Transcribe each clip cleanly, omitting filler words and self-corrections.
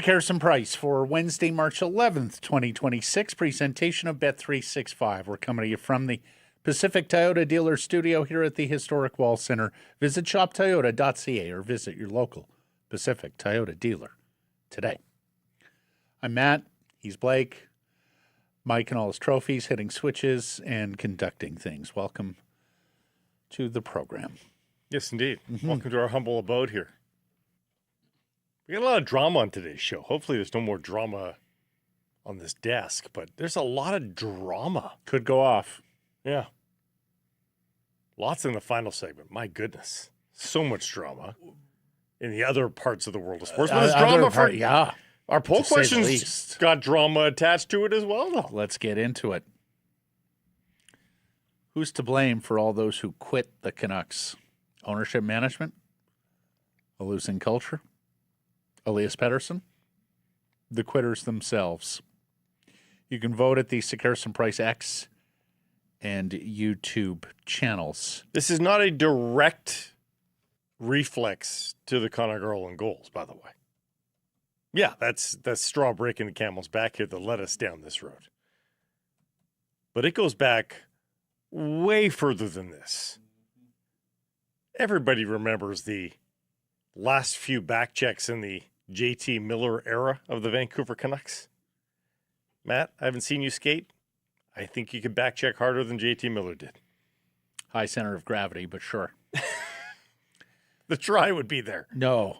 Harrison Price for Wednesday, March 11th, 2026, presentation of Bet365. We're coming to you from the Pacific Toyota Dealer Studio here at the Historic Wall Center. Visit shoptoyota.ca or visit your local Pacific Toyota dealer today. I'm Matt. He's Blake. Mike and all his trophies, hitting switches and conducting things. Welcome to the program. Yes, indeed. Welcome to our humble abode here. We got a lot of drama on today's show. Hopefully there's no more drama on this desk, but there's a lot of drama. Could go off. Yeah. Lots in the final segment. My goodness. So much drama in the other parts of the world of sports. But there's drama yeah. Our poll questions got drama attached to it as well, though. Let's get into it. Who's to blame for all those who quit the Canucks? Ownership management? A losing culture? Elias Pettersson, the quitters themselves. You can vote at the Harrison Price X and YouTube channels. This is not a direct reflex to the Conor Garland goals, by the way. Yeah, that's straw breaking the camel's back here that led us down this road. But it goes back way further than this. Everybody remembers the last few back checks in the JT Miller era of the Vancouver Canucks. Matt, I haven't seen you skate. I think you could back check harder than JT Miller did. High center of gravity, but sure. The try would be there. No.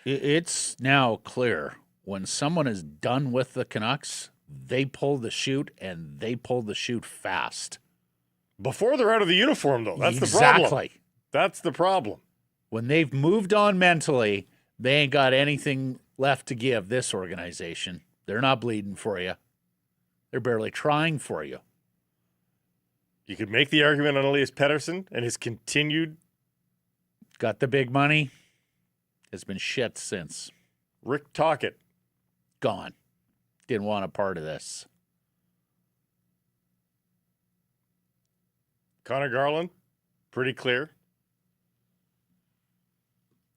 It's now clear when someone is done with the Canucks, they pull the chute, and they pull the chute fast. Before they're out of the uniform, though. That's the problem. Exactly. That's the problem. When they've moved on mentally, they ain't got anything left to give this organization. They're not bleeding for you. They're barely trying for you. You could make the argument on Elias Pettersson and his continued... Got the big money. Has been shit since. Rick Tocchet. Gone. Didn't want a part of this. Conor Garland. Pretty clear.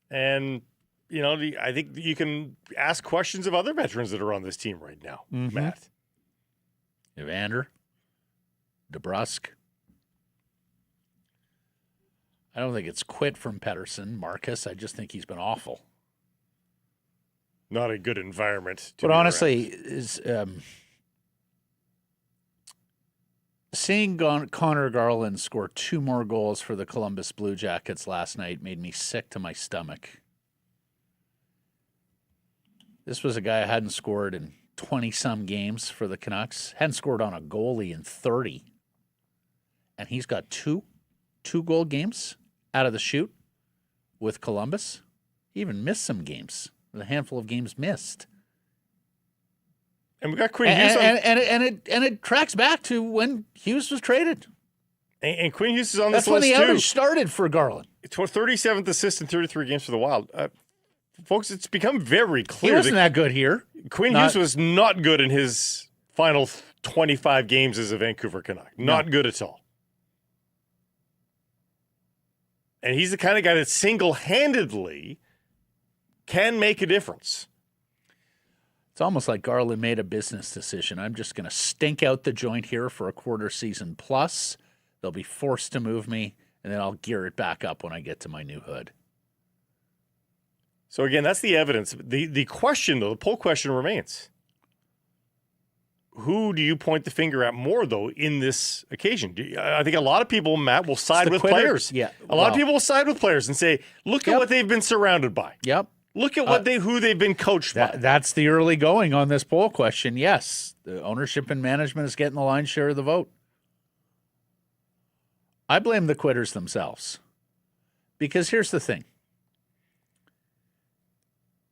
And, you know, I think you can ask questions of other veterans that are on this team right now, Matt. Evander, DeBrusk. I don't think it's quit from Pettersson, Marcus. I just think he's been awful. Not a good environment. But honestly, seeing Conor Garland score 2 more goals for the Columbus Blue Jackets last night made me sick to my stomach. This was a guy who hadn't scored in 20-some games for the Canucks. Hadn't scored on a goalie in 30. And he's got two goal games out of the chute with Columbus. He even missed some games. A handful of games missed. And we got Quinn Hughes and it tracks back to when Hughes was traded. And Quinn Hughes is on this list, too. That's when the outage started for Garland. It's 37th assist in 33 games for the Wild. Folks, it's become very clear. He wasn't that good here. Quinn Hughes was not good in his final 25 games as a Vancouver Canuck. Not good at all. And he's the kind of guy that single-handedly can make a difference. It's almost like Garland made a business decision. I'm just going to stink out the joint here for a quarter season plus. They'll be forced to move me, and then I'll gear it back up when I get to my new hood. So, again, that's the evidence. The question, though, the poll question remains. Who do you point the finger at more, though, in this occasion? I think a lot of people, Matt, will side with players. Yeah. A lot of people will side with players and say, look at what they've been surrounded by. Yep. Look at who they've been coached by. That's the early going on this poll question. Yes, the ownership and management is getting the lion's share of the vote. I blame the quitters themselves. Because here's the thing.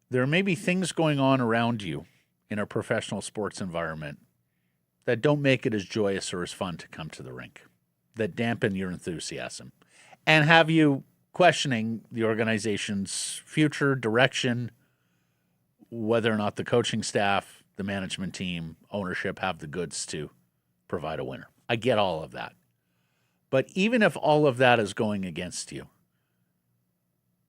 There may be things going on around you in a professional sports environment that don't make it as joyous or as fun to come to the rink, that dampen your enthusiasm, and have you questioning the organization's future direction, whether or not the coaching staff, the management team, ownership have the goods to provide a winner. I get all of that. But even if all of that is going against you,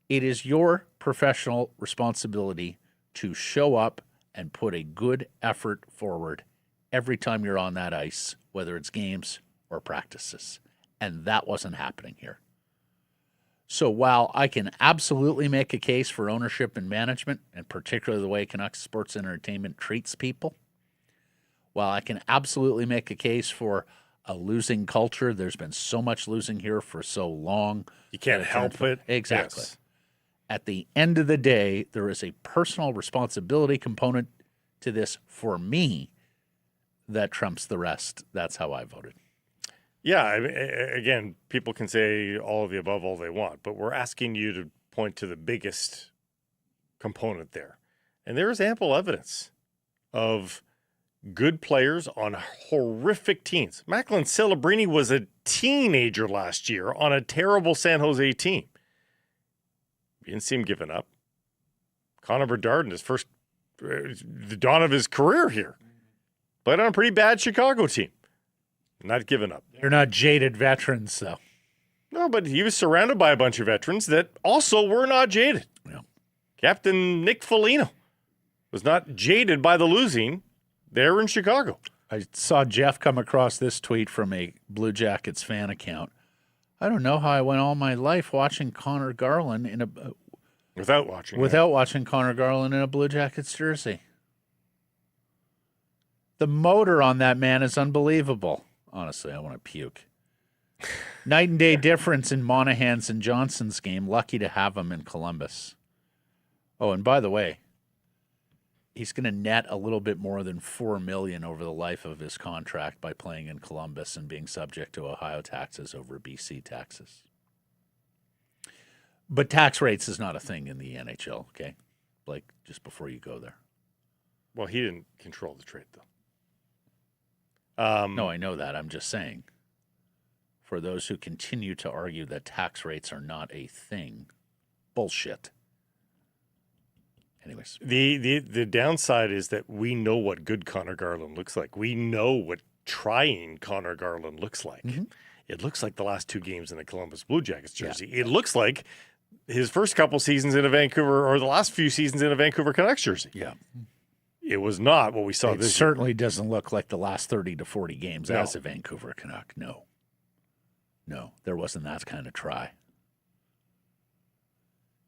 it is your professional responsibility to show up and put a good effort forward every time you're on that ice, whether it's games or practices. And that wasn't happening here. So while I can absolutely make a case for ownership and management, and particularly the way Canucks Sports Entertainment treats people, while I can absolutely make a case for a losing culture, there's been so much losing here for so long. You can't help it. Exactly. Yes. At the end of the day, there is a personal responsibility component to this for me that trumps the rest. That's how I voted. Yeah, I mean, again, people can say all of the above all they want, but we're asking you to point to the biggest component there. And there is ample evidence of good players on horrific teams. Macklin Celebrini was a teenager last year on a terrible San Jose team. You didn't see him giving up. Connor Bedard in his first, the dawn of his career here, played on a pretty bad Chicago team. Not giving up. They're not jaded veterans, though. No, but he was surrounded by a bunch of veterans that also were not jaded. Yeah. Captain Nick Foligno was not jaded by the losing there in Chicago. I saw Jeff come across this tweet from a Blue Jackets fan account. I don't know how I went all my life watching Conor Garland in a Without watching Conor Garland in a Blue Jackets jersey. The motor on that man is unbelievable. Honestly, I want to puke. Night and day difference in Monahan's and Johnston's game. Lucky to have him in Columbus. Oh, and by the way, he's going to net a little bit more than $4 million over the life of his contract by playing in Columbus and being subject to Ohio taxes over BC taxes. But tax rates is not a thing in the NHL, okay? Like, just before you go there. Well, he didn't control the trade, though. No, I know that. I'm just saying, for those who continue to argue that tax rates are not a thing, bullshit. Anyways. The downside is that we know what good Conor Garland looks like. We know what trying Conor Garland looks like. Mm-hmm. It looks like the last two games in the Columbus Blue Jackets jersey. Yeah. It looks like his first couple seasons in a Vancouver, or the last few seasons in a Vancouver Canucks jersey. Yeah. It was not what we saw this year. It certainly doesn't look like the last 30 to 40 games as a Vancouver Canuck. No, there wasn't that kind of try.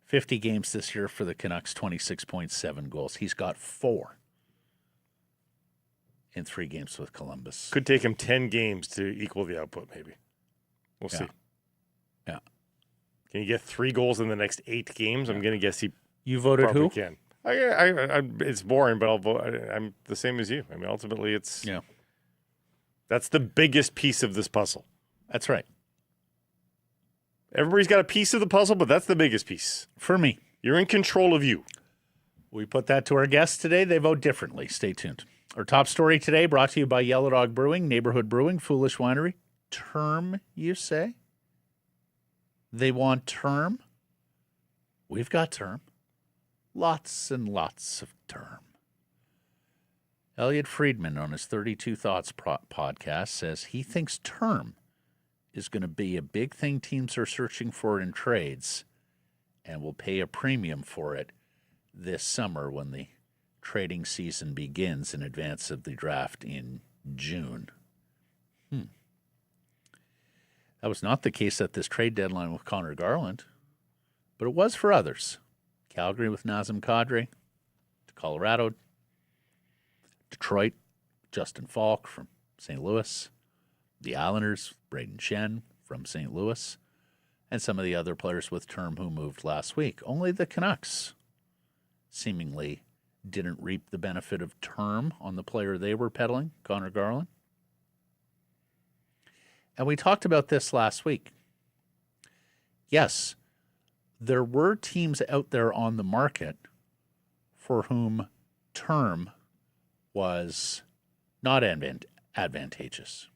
50 games this year for the Canucks, 26.7 goals. He's got 4 in 3 games with Columbus. Could take him 10 games to equal the output, maybe. We'll see. Yeah. Can he get 3 goals in the next 8 games? I'm going to guess he You voted probably who? Can. I it's boring, but I'll vote. I'm the same as you. I mean, ultimately, that's the biggest piece of this puzzle. That's right. Everybody's got a piece of the puzzle, but that's the biggest piece. For me. You're in control of you. We put that to our guests today. They vote differently. Stay tuned. Our top story today brought to you by Yellow Dog Brewing, Neighborhood Brewing, Foolish Winery. Term, you say? They want term? We've got term. Lots and lots of term. Elliot Friedman on his 32 Thoughts podcast says he thinks term is going to be a big thing teams are searching for in trades and will pay a premium for it this summer when the trading season begins in advance of the draft in June. That was not the case at this trade deadline with Conor Garland, but it was for others. Calgary with Nazem Kadri, to Colorado, Detroit, Justin Falk from St. Louis, the Islanders, Braden Shen from St. Louis, and some of the other players with term who moved last week. Only the Canucks seemingly didn't reap the benefit of term on the player they were peddling, Conor Garland. And we talked about this last week. Yes, there were teams out there on the market for whom term was not advantageous.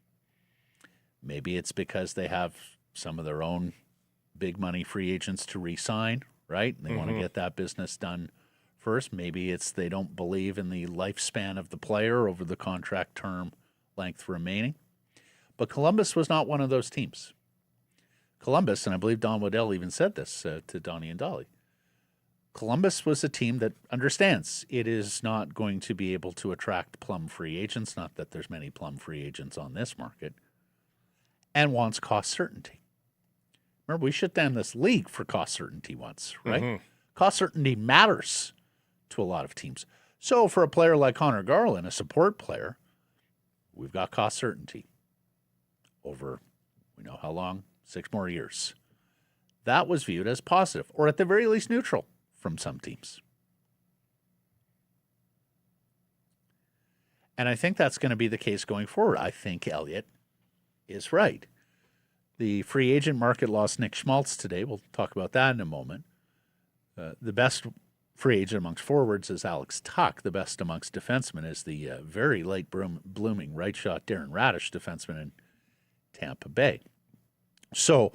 Maybe it's because they have some of their own big money free agents to re-sign, right? They want to get that business done first. Maybe it's they don't believe in the lifespan of the player over the contract term length remaining. But Columbus was not one of those teams. Columbus, and I believe Don Waddell even said this to Donnie and Dolly, Columbus was a team that understands it is not going to be able to attract plum free agents, not that there's many plum free agents on this market, and wants cost certainty. Remember, we shut down this league for cost certainty once, right? Cost certainty matters to a lot of teams. So for a player like Conor Garland, a support player, we've got cost certainty over, we know how long, 6 more years. That was viewed as positive, or at the very least neutral from some teams. And I think that's going to be the case going forward. I think Elliott is right. The free agent market lost Nick Schmaltz today. We'll talk about that in a moment. The best free agent amongst forwards is Alex Tuck. The best amongst defensemen is the very late blooming right shot Darren Radish defenseman in Tampa Bay. So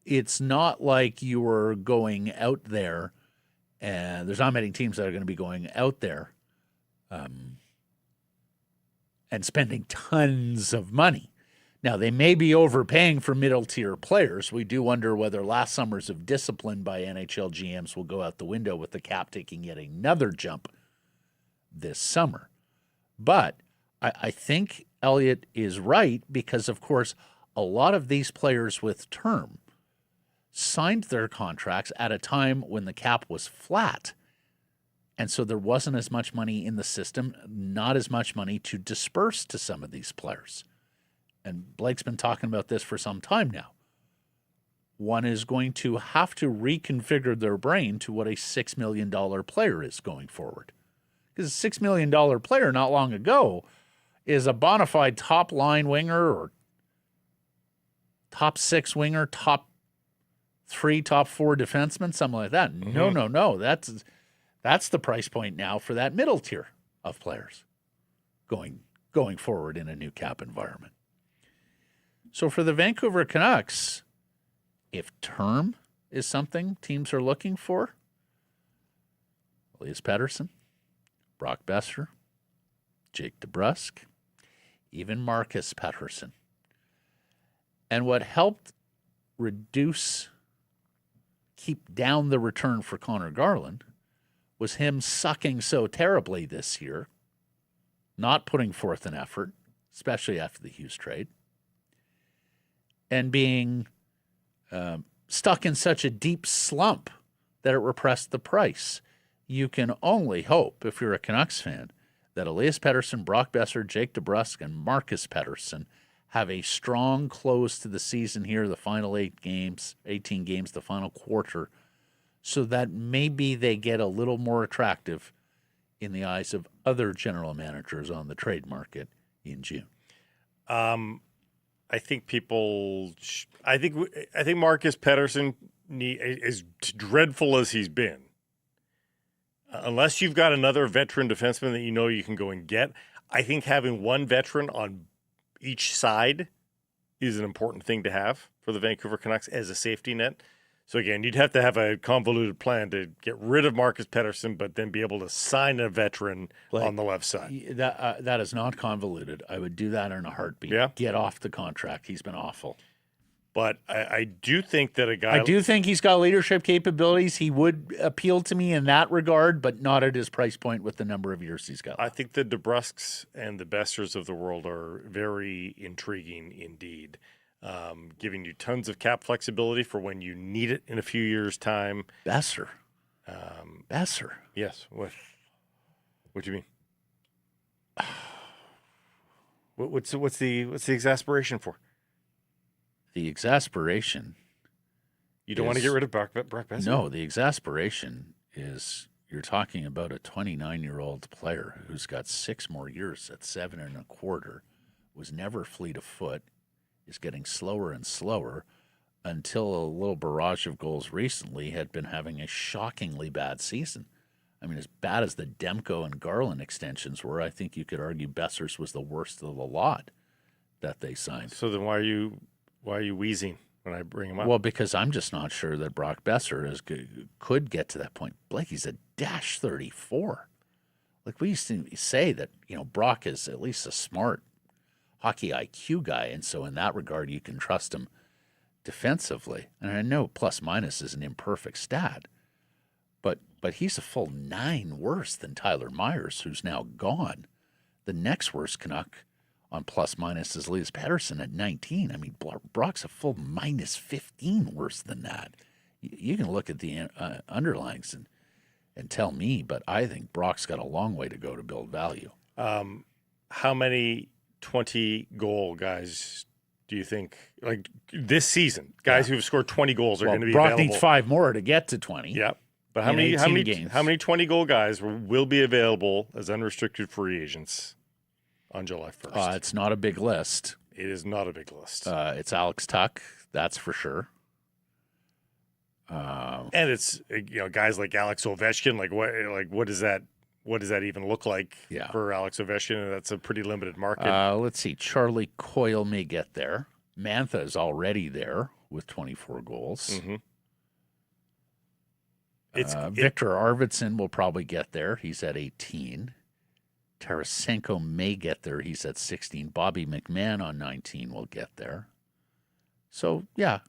it's not like you are going out there, and there's not many teams that are going to be going out there and spending tons of money. Now, they may be overpaying for middle-tier players. We do wonder whether last summers of discipline by NHL GMs will go out the window with the cap taking yet another jump this summer. But I think Elliott is right because, of course, a lot of these players with term signed their contracts at a time when the cap was flat. And so there wasn't as much money in the system, not as much money to disperse to some of these players. And Blake's been talking about this for some time now. One is going to have to reconfigure their brain to what a $6 million player is going forward. Because a $6 million player not long ago is a bona fide top-line winger or top 6 winger, top 3, top 4 defenseman, something like that. No. That's the price point now for that middle tier of players going forward in a new cap environment. So for the Vancouver Canucks, if term is something teams are looking for, Elias Pettersson, Brock Boeser, Jake DeBrusk, even Marcus Pettersson. And what helped keep down the return for Conor Garland was him sucking so terribly this year, not putting forth an effort, especially after the Hughes trade, and being stuck in such a deep slump that it repressed the price. You can only hope, if you're a Canucks fan, that Elias Pettersson, Brock Boeser, Jake DeBrusk, and Marcus Pettersson have a strong close to the season here, the final 18 games, the final quarter, so that maybe they get a little more attractive in the eyes of other general managers on the trade market in June. I think Marcus Pettersson as dreadful as he's been, unless you've got another veteran defenseman that you know you can go and get, I think having one veteran on each side is an important thing to have for the Vancouver Canucks as a safety net. So again, you'd have to have a convoluted plan to get rid of Marcus Pettersson, but then be able to sign a veteran on the left side. That is not convoluted. I would do that in a heartbeat. Yeah. Get off the contract. He's been awful. But I do think that I do think he's got leadership capabilities. He would appeal to me in that regard, but not at his price point with the number of years he's got. I think the DeBrusks and the Boesers of the world are very intriguing indeed, giving you tons of cap flexibility for when you need it in a few years' time. Boeser. Yes. What do you mean? What's the exasperation for? The exasperation. You don't want to get rid of Brock Boeser? No, the exasperation is you're talking about a 29-year-old player who's got 6 more years at 7 1/4, was never fleet of foot, is getting slower and slower until a little barrage of goals recently had been having a shockingly bad season. I mean, as bad as the Demko and Garland extensions were, I think you could argue Boeser's was the worst of the lot that they signed. So then why are you wheezing when I bring him up? Well, because I'm just not sure that Brock Boeser could get to that point. Blakey's a -34. Like, we used to say that, Brock is at least a smart hockey IQ guy, and so in that regard, you can trust him defensively. And I know plus minus is an imperfect stat, but he's a full 9 worse than Tyler Myers, who's now gone. The next worst Canuck on plus minus is Elias Pettersson at 19. I mean, Brock's a full -15 worse than that. You can look at the underlines and tell me, but I think Brock's got a long way to go to build value. How many 20-goal guys do you think, like this season, guys who have scored 20 goals are going to be Brock available? needs 5 more to get to 20. Yeah. But how many 20-goal guys will be available as unrestricted free agents on July 1st? It's not a big list. It is not a big list. It's Alex Tuck, that's for sure. And it's guys like Alex Ovechkin. What does that even look like for Alex Ovechkin? That's a pretty limited market. Let's see. Charlie Coyle may get there. Mantha is already there with 24 goals. Mm-hmm. Victor Arvidsson will probably get there. He's at 18. Tarasenko may get there. He's at 16. Bobby McMahon on 19 will get there. So, yeah,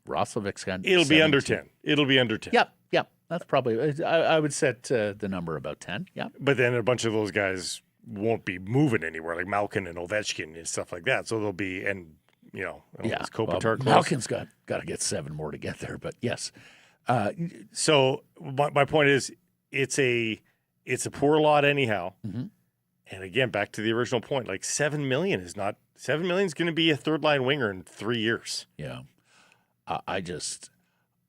Roslovic's got It'll 17. be under 10. It'll be under 10. Yep. That's probably, I would set the number about 10. Yeah. But then a bunch of those guys won't be moving anywhere, like Malkin and Ovechkin and stuff like that. So they'll be, is Kopitar close? Malkin's got to get 7 more to get there, but yes. So my point is, it's a poor lot anyhow. Mm-hmm. And again, back to the original point, like $7 million is going to be a third line winger in 3 years. Yeah.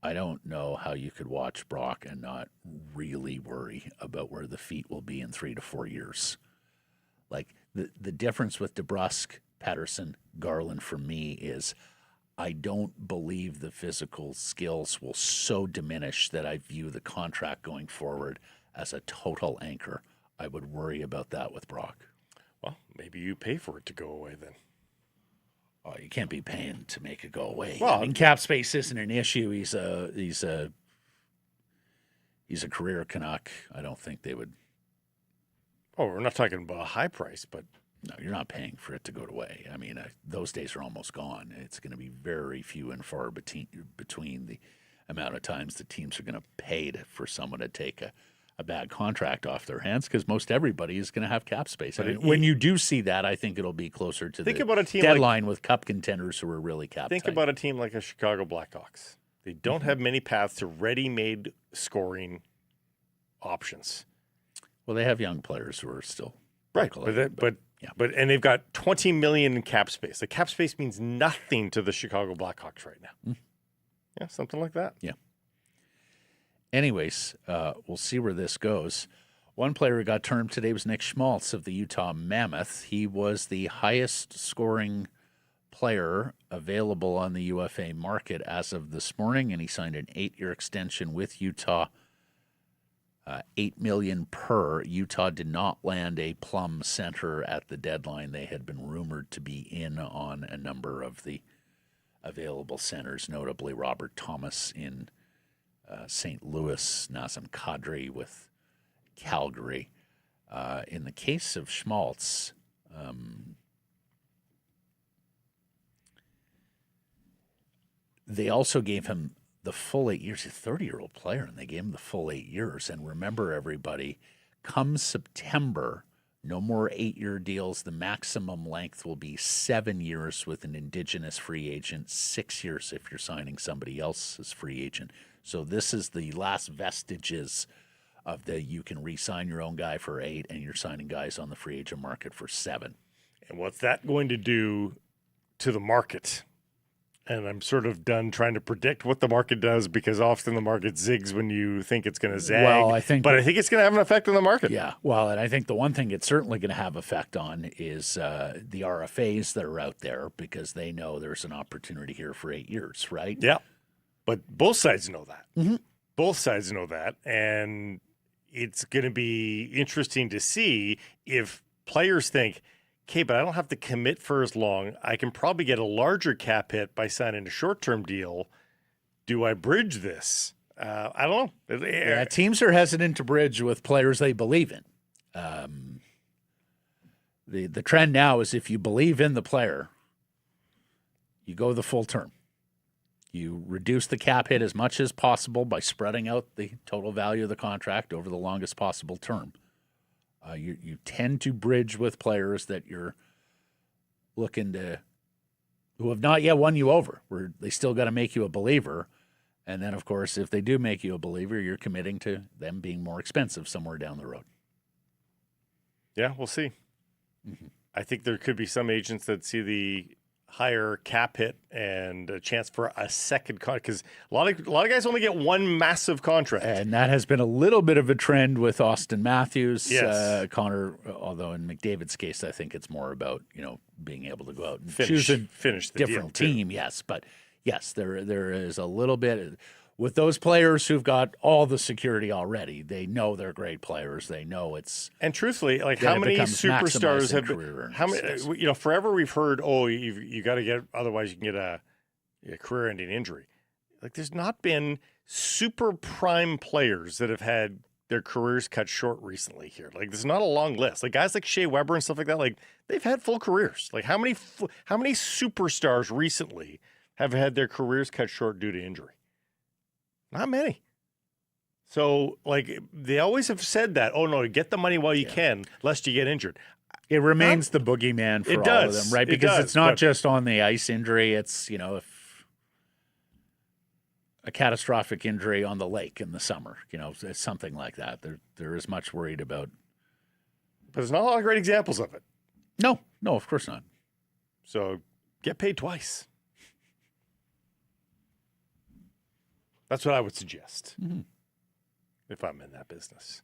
I don't know how you could watch Brock and not really worry about where the feet will be in 3 to 4 years. Like the difference with DeBrusk, Pettersson, Garland for me is I don't believe the physical skills will so diminish that I view the contract going forward as a total anchor. I would worry about that with Brock. Well, maybe you pay for it to go away then. Oh, you can't be paying to make it go away. Well, I mean, cap space isn't an issue. He's a career Canuck. I don't think they would. Oh, we're not talking about a high price, but no, you're not paying for it to go away. I mean, those days are almost gone. It's going to be very few and far between the amount of times the teams are going to pay for someone to take a bad contract off their hands, because most everybody is going to have cap space. I mean, when you do see that, I think it'll be closer to the deadline with cup contenders who are really cap Think tight. about a team like a Chicago Blackhawks. They don't have many paths to ready-made scoring options. Well, they have young players who are still right, but they've got $20 million in cap space. The cap space means nothing to the Chicago Blackhawks right now. Yeah, something like that. Yeah. Anyways, we'll see where this goes. One player who got termed today was Nick Schmaltz of the Utah Mammoth. He was the highest scoring player available on the UFA market as of this morning, and he signed an 8-year extension with Utah, $8 million per. Utah did not land a plum center at the deadline. They had been rumored to be in on a number of the available centers, notably Robert Thomas in St. Louis, Nazem Kadri with Calgary. In the case of Schmaltz, they also gave him the full 8 years. He's a 30-year-old player, and they gave him the full 8 years. And remember, everybody, come September, no more 8-year deals. The maximum length will be 7 years with an indigenous free agent, 6 years if you're signing somebody else as free agent. So this is the last vestiges of you can re-sign your own guy for 8 and you're signing guys on the free agent market for 7. And what's that going to do to the market? And I'm sort of done trying to predict what the market does, because often the market zigs when you think it's going to zag. Well, I think it's going to have an effect on the market. Yeah. Well, and I think the one thing it's certainly going to have effect on is the RFAs that are out there, because they know there's an opportunity here for 8 years, right? Yeah. But both sides know that. Mm-hmm. Both sides know that. And, it's going to be interesting to see if players think, okay, but I don't have to commit for as long. I can probably get a larger cap hit by signing a short-term deal. Do I bridge this? I don't know. Yeah, teams are hesitant to bridge with players they believe in. The trend now is if you believe in the player, you go the full term. You reduce the cap hit as much as possible by spreading out the total value of the contract over the longest possible term. You tend to bridge with players that you're looking to, who have not yet won you over, where they still got to make you a believer. And then, of course, if they do make you a believer, you're committing to them being more expensive somewhere down the road. Yeah, we'll see. Mm-hmm. I think there could be some agents that see the higher cap hit and a chance for a second contract, because a lot of guys only get one massive contract, and that has been a little bit of a trend with Austin Matthews. Yes. Connor, although in McDavid's case, I think it's more about being able to go out and finish the different team. Yes, but yes, there is a little bit with those players who've got all the security already. They know they're great players. They know it's, and truthfully, like how many superstars have been, how many, forever we've heard, you got to get, otherwise you can get a career-ending injury. Like there's not been super prime players that have had their careers cut short recently here. Like there's not a long list. Like guys like Shea Weber and stuff like that, like they've had full careers. Like how many superstars recently have had their careers cut short due to injury? Not many. So, like, they always have said that, get the money while you can, lest you get injured. It remains the boogeyman for all of them, right? Because it's not just on the ice injury. It's, if a catastrophic injury on the lake in the summer, it's something like that. They're as much worried about. But there's not a lot of great examples of it. No, of course not. So, get paid twice. That's what I would suggest if I'm in that business.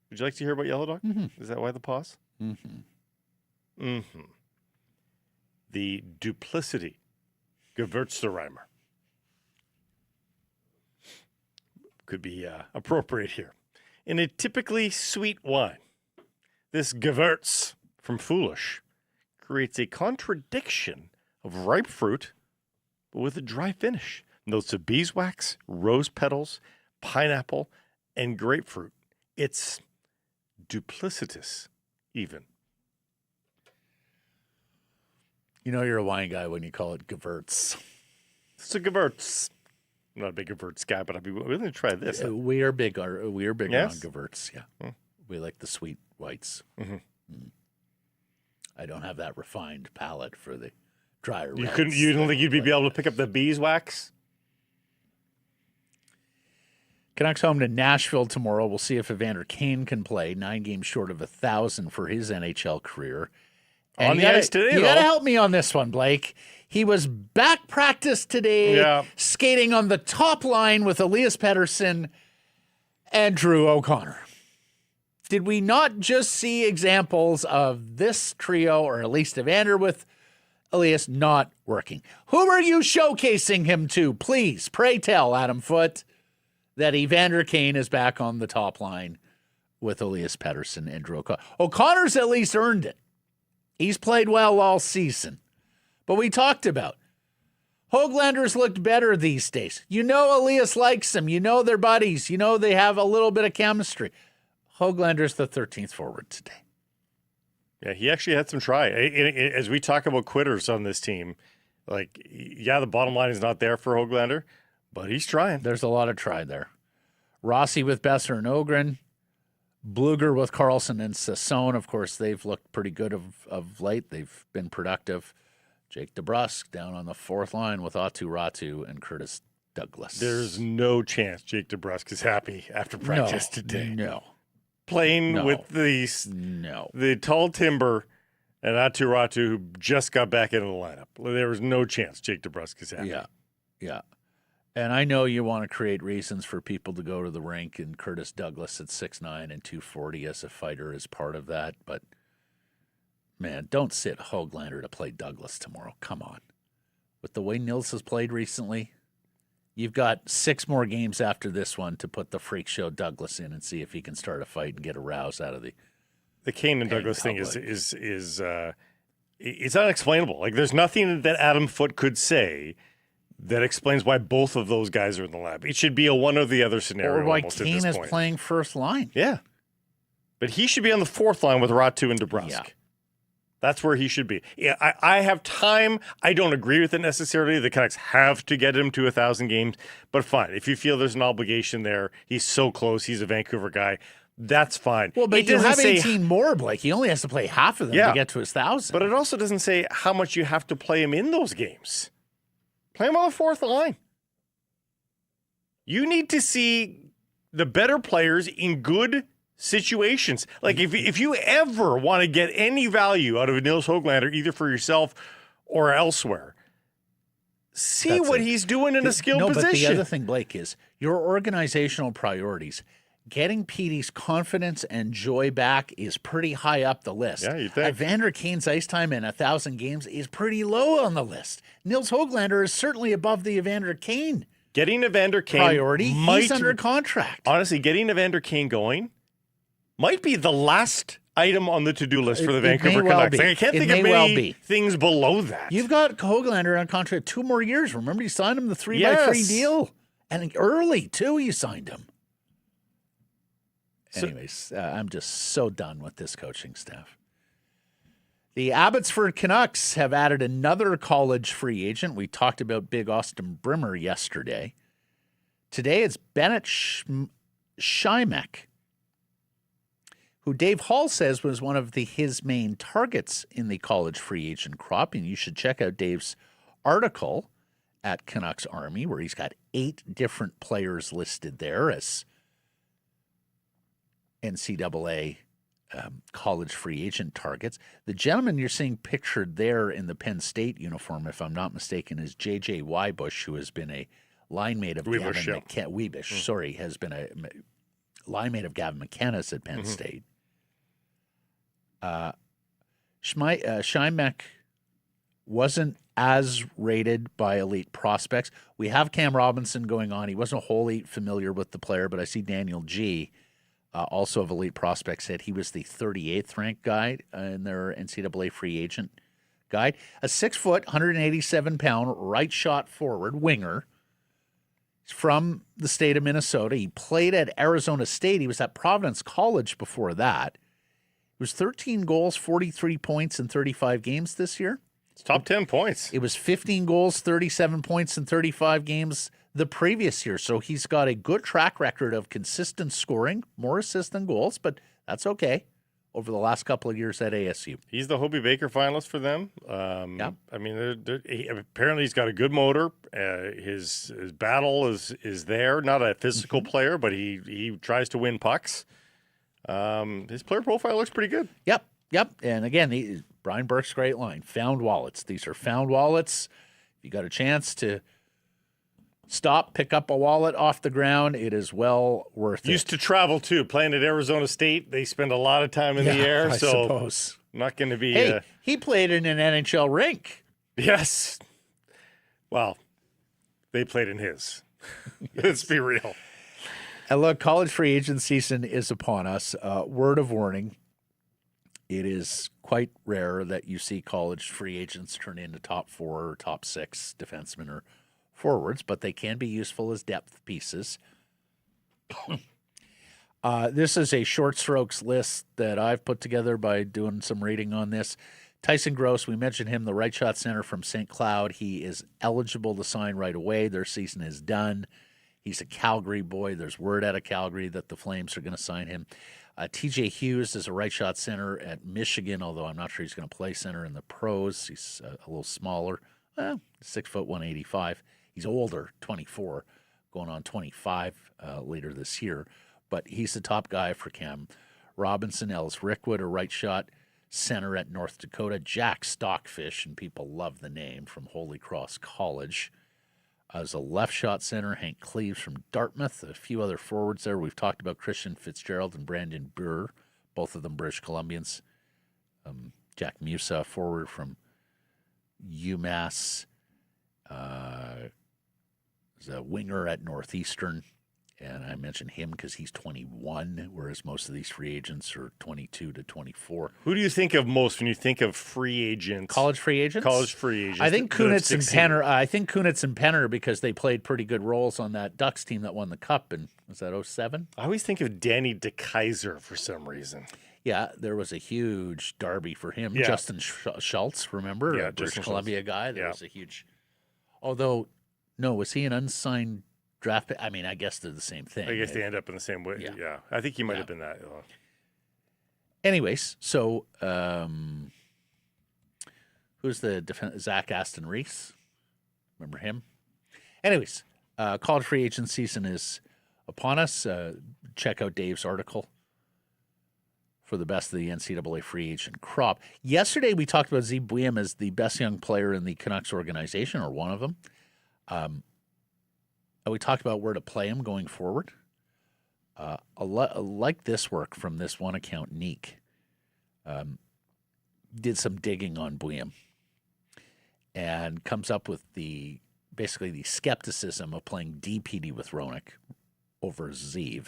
Would you like to hear about Yellow Dog? Mm-hmm. Is that why the pause? Mm-hmm. Mm-hmm. The duplicity Gewürztraminer could be appropriate here. In a typically sweet wine, this Gewürz from Foolish creates a contradiction of ripe fruit, but with a dry finish. Notes of beeswax, rose petals, pineapple, and grapefruit. It's duplicitous, even. You're a wine guy when you call it Gewürz. It's a Gewürz. I'm not a big Gewürz guy, but I'd be willing to try this. We are big. We are bigger on Gewürz. Yeah, we like the sweet whites. Mm-hmm. I don't have that refined palate for the drier. You couldn't. You don't think you'd be able to pick up the beeswax? Canucks home to Nashville tomorrow. We'll see if Evander Kane can play. 9 games short of 1,000 for his NHL career. And on the ice today, you got to help me on this one, Blake. He was back practice today, skating on the top line with Elias Pettersson and Drew O'Connor. Did we not just see examples of this trio, or at least Evander with Elias, not working? Who are you showcasing him to? Please, pray tell, Adam Foote, that Evander Kane is back on the top line with Elias Pettersson and Drew O'Connor. O'Connor's at least earned it. He's played well all season. But we talked about Höglander's looked better these days. Elias likes him. They're buddies. They have a little bit of chemistry. Höglander's the 13th forward today. Yeah, he actually had some try. As we talk about quitters on this team, the bottom line is not there for Höglander, but he's trying. There's a lot of try there. Rossi with Boeser and Ogren. Bluger with Carlson and Sassone. Of course, they've looked pretty good of late. They've been productive. Jake DeBrusk down on the fourth line with Aatu Ratu and Curtis Douglas. There's no chance Jake DeBrusk is happy after practice today. No. Playing with the tall timber and Aatu Ratu, who just got back into the lineup. There was no chance Jake DeBrusk is happy. Yeah. And I know you want to create reasons for people to go to the rink, and Curtis Douglas at 6'9" and 240 as a fighter is part of that. But, man, don't sit Höglander to play Douglas tomorrow. Come on. With the way Nils has played recently, You've got 6 more games after this one to put the freak show Douglas in and see if he can start a fight and get a rouse out of the Kane and paying Douglas thing public. is it's unexplainable. Like there's nothing that Adam Foote could say that explains why both of those guys are in the lab. It should be a one or the other scenario. Or why almost at Kane this is point. playing first line. Yeah, but he should be on the 4th line with Ratu and DeBrusk. Yeah. That's where he should be. Yeah, I have time. I don't agree with it necessarily. The Canucks have to get him to 1,000 games, but fine. If you feel there's an obligation there, he's so close. He's a Vancouver guy. That's fine. Well, but it you doesn't have say, 18 more, Blake. He only has to play half of them Yeah. to get to his 1,000. but it also doesn't say how much you have to play him in those games. Play him on the 4th line. You need to see the better players in good situations. Like if you ever want to get any value out of Nils Höglander, either for yourself or elsewhere, see That's what it. he's doing in a skilled But the position. other thing, Blake, is your organizational priorities. Getting Petey's confidence and joy back is pretty high up the list. Yeah, you'd think. Evander Kane's ice time in 1,000 games is pretty low on the list. Nils Höglander is certainly above the Evander Kane Getting Evander Kane priority. might, He's under contract. honestly, getting Evander Kane going might be the last item on the to-do list for the It may Vancouver well Canucks. be. Like, I can't It think of may well many be. things below that. You've got Höglander on contract 2 more years. Remember, you signed him the 3x3 Yes. deal. And early, too, you signed him. So- Anyways, I'm just so done with this coaching staff. The Abbotsford Canucks have added another college free agent. We talked about Big Austin Brimmer yesterday. Today it's Bennett Schimek, who Dave Hall says was one of his main targets in the college free agent crop. And you should check out Dave's article at Canucks Army, where he's got 8 different players listed there as NCAA college free agent targets. The gentleman you're seeing pictured there in the Penn State uniform, if I'm not mistaken, is J.J. Wybush, who has been a line mate of Weebush, Gavin yeah. McKenna. Weebush, sorry, has been a line mate of Gavin McKenna's at Penn State. Schimek wasn't as rated by elite prospects. We have Cam Robinson going on. He wasn't wholly familiar with the player, but I see Daniel G., also of elite prospects, said he was the 38th ranked guy in their NCAA free agent guide. A 6 foot, 187 pound right shot forward winger. He's from the state of Minnesota. He played at Arizona State. He was at Providence College before that. It was 13 goals, 43 points in 35 games this year. It's top 10 points. It was 15 goals, 37 points in 35 games the previous year. So he's got a good track record of consistent scoring, more assists than goals, but that's okay over the last couple of years at ASU. He's the Hobie Baker finalist for them. Yeah. I mean, apparently he's got a good motor. His battle is there. Not a physical player, but he tries to win pucks. His player profile looks pretty good. Yep. And again, Brian Burke's great line, found wallets. These are found wallets. If you got a chance to stop, pick up a wallet off the ground, it is well worth Used it. to travel too. Playing at Arizona State, they spend a lot of time in the air. I So suppose. not going to be. Hey, he played in an NHL rink. Yes. Well, they played in his. Let's be real. And look, college free agent season is upon us. Word of warning. It is quite rare that you see college free agents turn into top 4 or top 6 defensemen or forwards, but they can be useful as depth pieces. This is a short strokes list that I've put together by doing some reading on this. Tyson Gross, we mentioned him, the right shot center from St. Cloud. He is eligible to sign right away. Their season is done. He's a Calgary boy. There's word out of Calgary that the Flames are going to sign him. TJ Hughes is a right shot center at Michigan, although I'm not sure he's going to play center in the pros. He's a little smaller, 6 foot 185. He's older, 24, going on 25 later this year. But he's the top guy for Cam Robinson. Ellis Rickwood, a right shot center at North Dakota. Jack Stockfish, and people love the name, from Holy Cross College. As a left shot center, Hank Cleaves from Dartmouth. A few other forwards there. We've talked about Christian Fitzgerald and Brandon Burr, both of them British Columbians. Jack Musa, forward from UMass. He's a winger at Northeastern, and I mentioned him because he's 21, whereas most of these free agents are 22 to 24. Who do you think of most when you think of free agents? College free agents? College free agents. I think that have Kunitz and succeeded. Penner. I think Kunitz and Penner because they played pretty good roles on that Ducks team that won the Cup in, was that 07? I always think of Danny DeKaiser for some reason. Yeah, there was a huge derby for him. Yeah. Justin Schultz, remember? Yeah, A British Justin Columbia guy. There Yeah. was a huge. Although, no, was he an unsigned draft pick? I mean, I guess they're the same thing. I guess they end up in the same way. Yeah. Yeah. I think he might Yeah. have been that. Anyways, so who's the defense? Zach Aston Reese. Remember him? Anyways, college free agent season is upon us. Check out Dave's article for the best of the NCAA free agent crop. Yesterday, we talked about Zeev Buium as the best young player in the Canucks organization, or one of them. We talked about where to play him going forward. I like this work from this one account, Neek. Did some digging on Buium and comes up with basically the skepticism of playing DPD with Hronek over Zeev.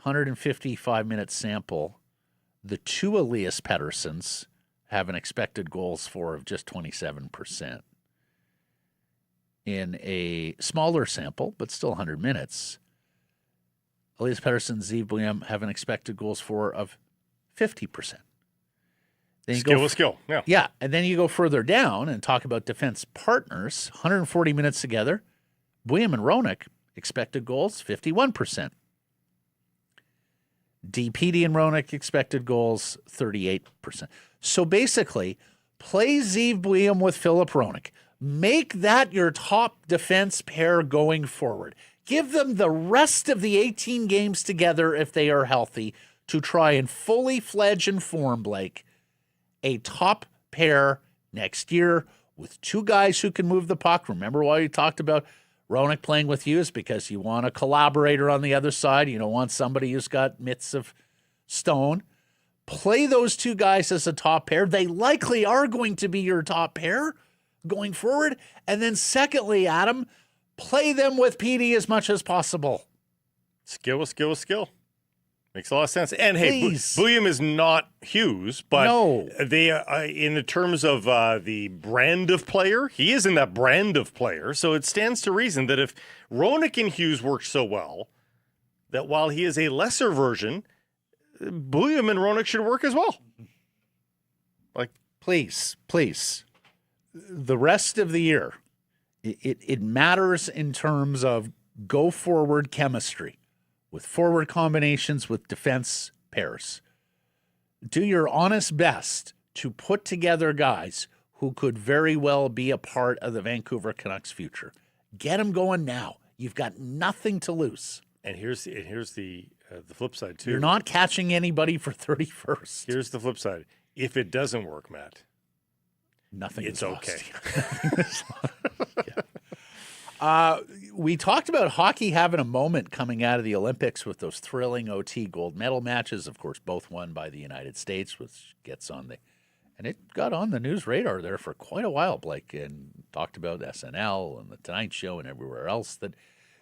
155-minute sample. The two Elias Petterssons have an expected goals for of just 27%. In a smaller sample, but still 100 minutes, Elias Pettersson, Zeev Buium have an expected goals for of 50%. Then you Skill go with skill. Yeah. Yeah, and then you go further down and talk about defense partners, 140 minutes together. Buium and Hronek, expected goals, 51%. DPD and Hronek, expected goals, 38%. So basically, play Zeev Buium with Philip Hronek. Make that your top defense pair going forward. Give them the rest of the 18 games together if they are healthy to try and fully fledge and form, Blake, a top pair next year with two guys who can move the puck. Remember why you talked about Hronek playing with you is because you want a collaborator on the other side. You don't want somebody who's got mitts of stone. Play those two guys as a top pair. They likely are going to be your top pair going forward. And then secondly, Adam, play them with PD as much as possible. Skill with skill with skill. Makes a lot of sense. And hey, Please. Buium is not Hughes, but No. they, in the terms of the brand of player, he is in that brand of player. So it stands to reason that if Hronek and Hughes work so well, that while he is a lesser version, Buium and Hronek should work as well. Like, Please. The rest of the year, it matters in terms of go forward chemistry with forward combinations with defense pairs. Do your honest best to put together guys who could very well be a part of the Vancouver Canucks future. Get them going now. You've got nothing to lose. and here's the flip side too. You're not catching anybody for 31st. Here's the flip side. If it doesn't work, Matt, Nothing it's is lost. okay. We talked about hockey having a moment coming out of the Olympics with those thrilling OT gold medal matches. Of course, both won by the United States, which gets on and it got on the news radar there for quite a while, Blake, and talked about SNL and the Tonight Show and everywhere else that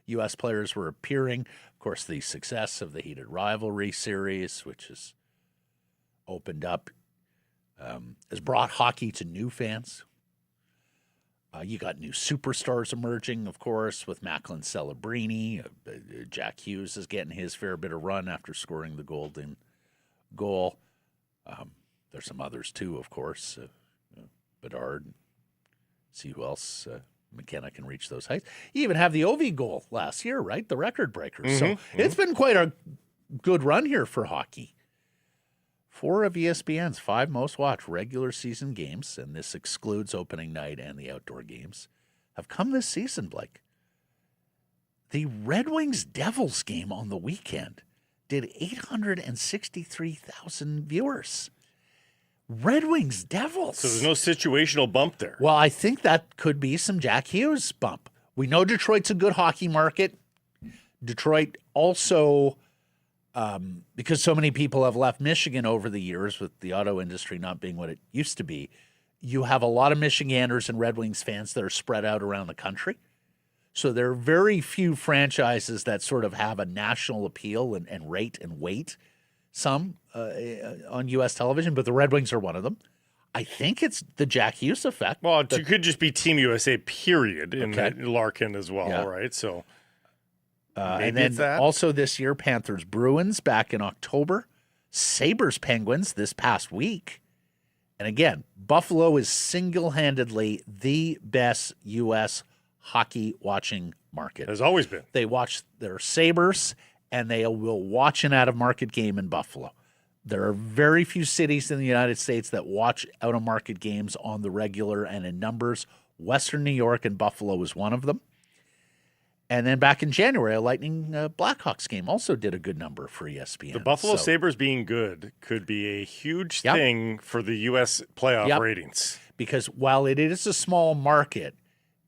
U.S. players were appearing. Of course, the success of the Heated Rivalry series, which has opened up, has brought hockey to new fans. You got new superstars emerging, of course, with Macklin Celebrini. Jack Hughes is getting his fair bit of run after scoring the golden goal. There's some others, too, of course. Bedard. See who else. McKenna can reach those heights. You even have the Ovi goal last year, right? The record breaker. So it's been quite a good run here for hockey. 4 of ESPN's 5 most watched regular season games, and this excludes opening night and the outdoor games, have come this season, Blake. The Red Wings Devils game on the weekend did 863,000 viewers. Red Wings Devils. So there's no situational bump there. Well, I think that could be some Jack Hughes bump. We know Detroit's a good hockey market. Detroit also, because so many people have left Michigan over the years with the auto industry not being what it used to be, you have a lot of Michiganders and Red Wings fans that are spread out around the country. So there are very few franchises that sort of have a national appeal and rate and weight some on U.S. television, but the Red Wings are one of them. I think it's the Jack Hughes effect. Well, it could just be Team USA, period, in Okay. Larkin as well, Yeah. right? So and it's then that. also this year, Panthers Bruins back in October, Sabres Penguins this past week. And again, Buffalo is single-handedly the best U.S. hockey watching market. Has always been. They watch their Sabres, and they will watch an out-of-market game in Buffalo. There are very few cities in the United States that watch out-of-market games on the regular and in numbers. Western New York and Buffalo is one of them. And then back in January, a Lightning Blackhawks game also did a good number for ESPN. The Buffalo Sabres being good could be a huge Yep. thing for the U.S. playoff Yep. ratings. Because while it is a small market,